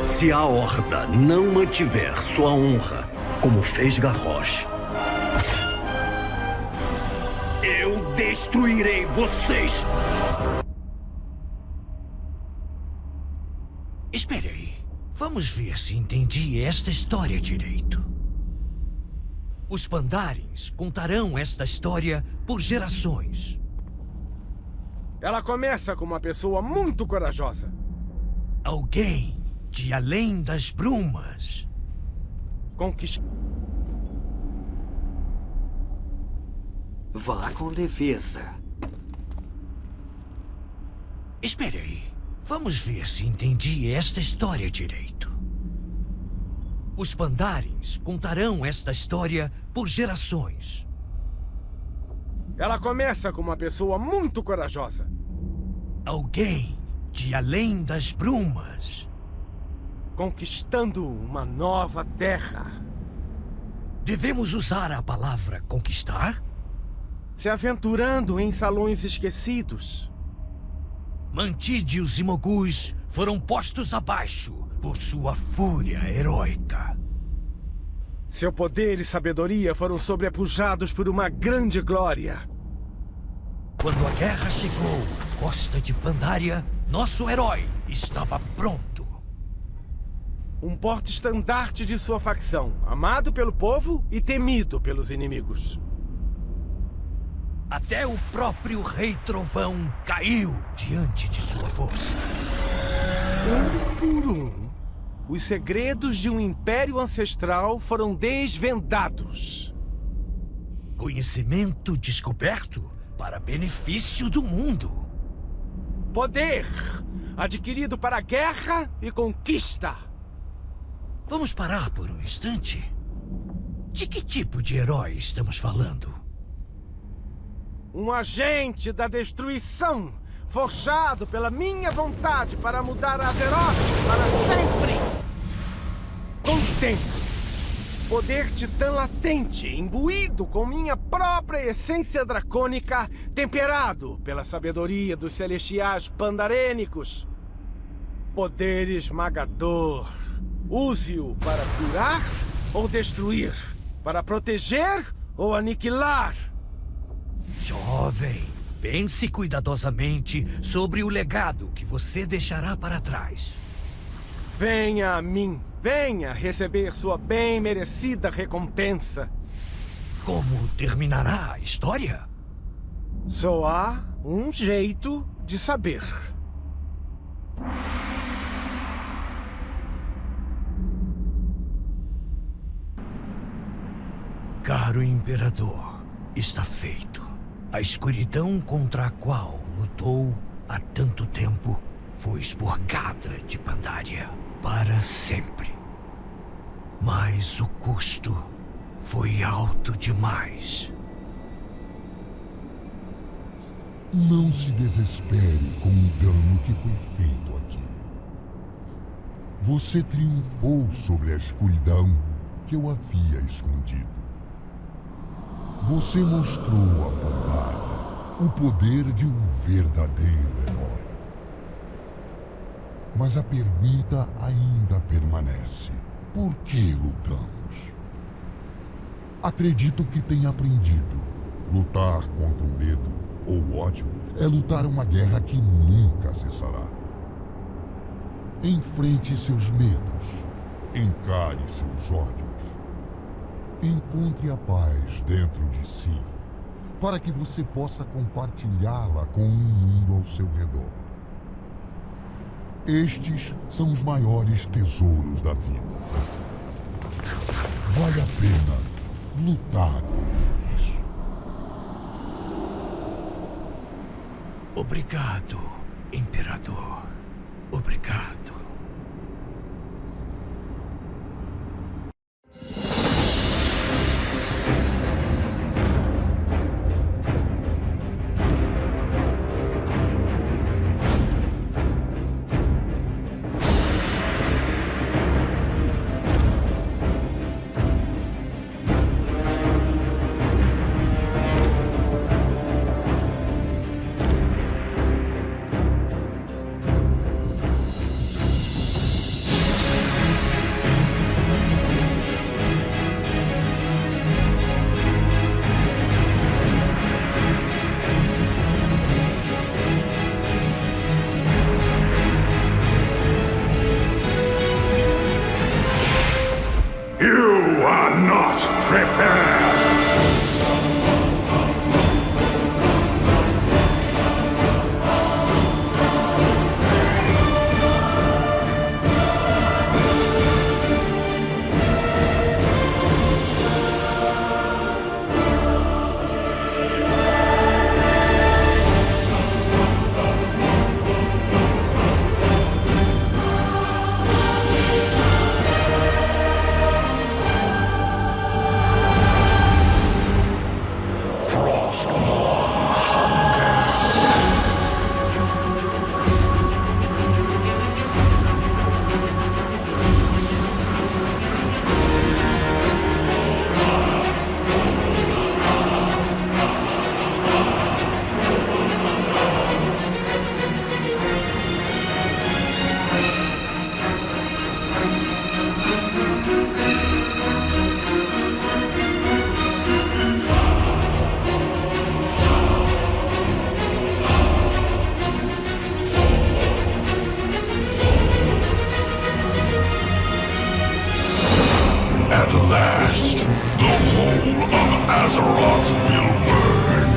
se a Horda não mantiver sua honra como fez Garrosh, eu destruirei vocês! Espere aí. Vamos ver se entendi esta história direito. Os Pandarins contarão esta história por gerações. Ela começa com uma pessoa muito corajosa. Alguém de além das brumas. Vá com leveza. Espere aí. Vamos ver se entendi esta história direito. Os Pandarins contarão esta história por gerações. Ela começa com uma pessoa muito corajosa. Alguém de além das brumas. Conquistando uma nova terra. Devemos usar a palavra conquistar? Se aventurando em salões esquecidos. Mantídeos e Mogus foram postos abaixo por sua fúria heróica. Seu poder e sabedoria foram sobrepujados por uma grande glória. Quando a guerra chegou à costa de Pandaria, nosso herói estava pronto. Um porte-estandarte de sua facção, amado pelo povo e temido pelos inimigos. Até o próprio Rei Trovão caiu diante de sua força. Um por um, os segredos de um império ancestral foram desvendados. Conhecimento descoberto para benefício do mundo. Poder adquirido para guerra e conquista. Vamos parar por um instante? De que tipo de herói estamos falando? Um agente da destruição, forjado pela minha vontade para mudar Azeroth para sempre. Contemplo. Poder titã latente, imbuído com minha própria essência dracônica, temperado pela sabedoria dos celestiais pandarênicos. Poder esmagador. Use-o para curar ou destruir, para proteger ou aniquilar. Jovem, pense cuidadosamente sobre o legado que você deixará para trás. Venha a mim. Venha receber sua bem merecida recompensa. Como terminará a história? Só há um jeito de saber. Caro Imperador, está feito. A escuridão contra a qual lutou há tanto tempo foi expurgada de Pandaria para sempre. Mas o custo foi alto demais. Não se desespere com o dano que foi feito aqui. Você triunfou sobre a escuridão que eu havia escondido. Você mostrou a Pandaria o poder de um verdadeiro herói. Mas a pergunta ainda permanece. Por que lutamos? Acredito que tenha aprendido. Lutar contra o medo ou ódio é lutar uma guerra que nunca cessará. Enfrente seus medos. Encare seus ódios. Encontre a paz dentro de si, para que você possa compartilhá-la com o mundo ao seu redor. Estes são os maiores tesouros da vida. Vale a pena lutar por eles. Obrigado, Imperador, obrigado. You are not prepared! At last, the whole of Azeroth will burn.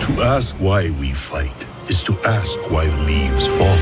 To ask why we fight is to ask why the leaves fall.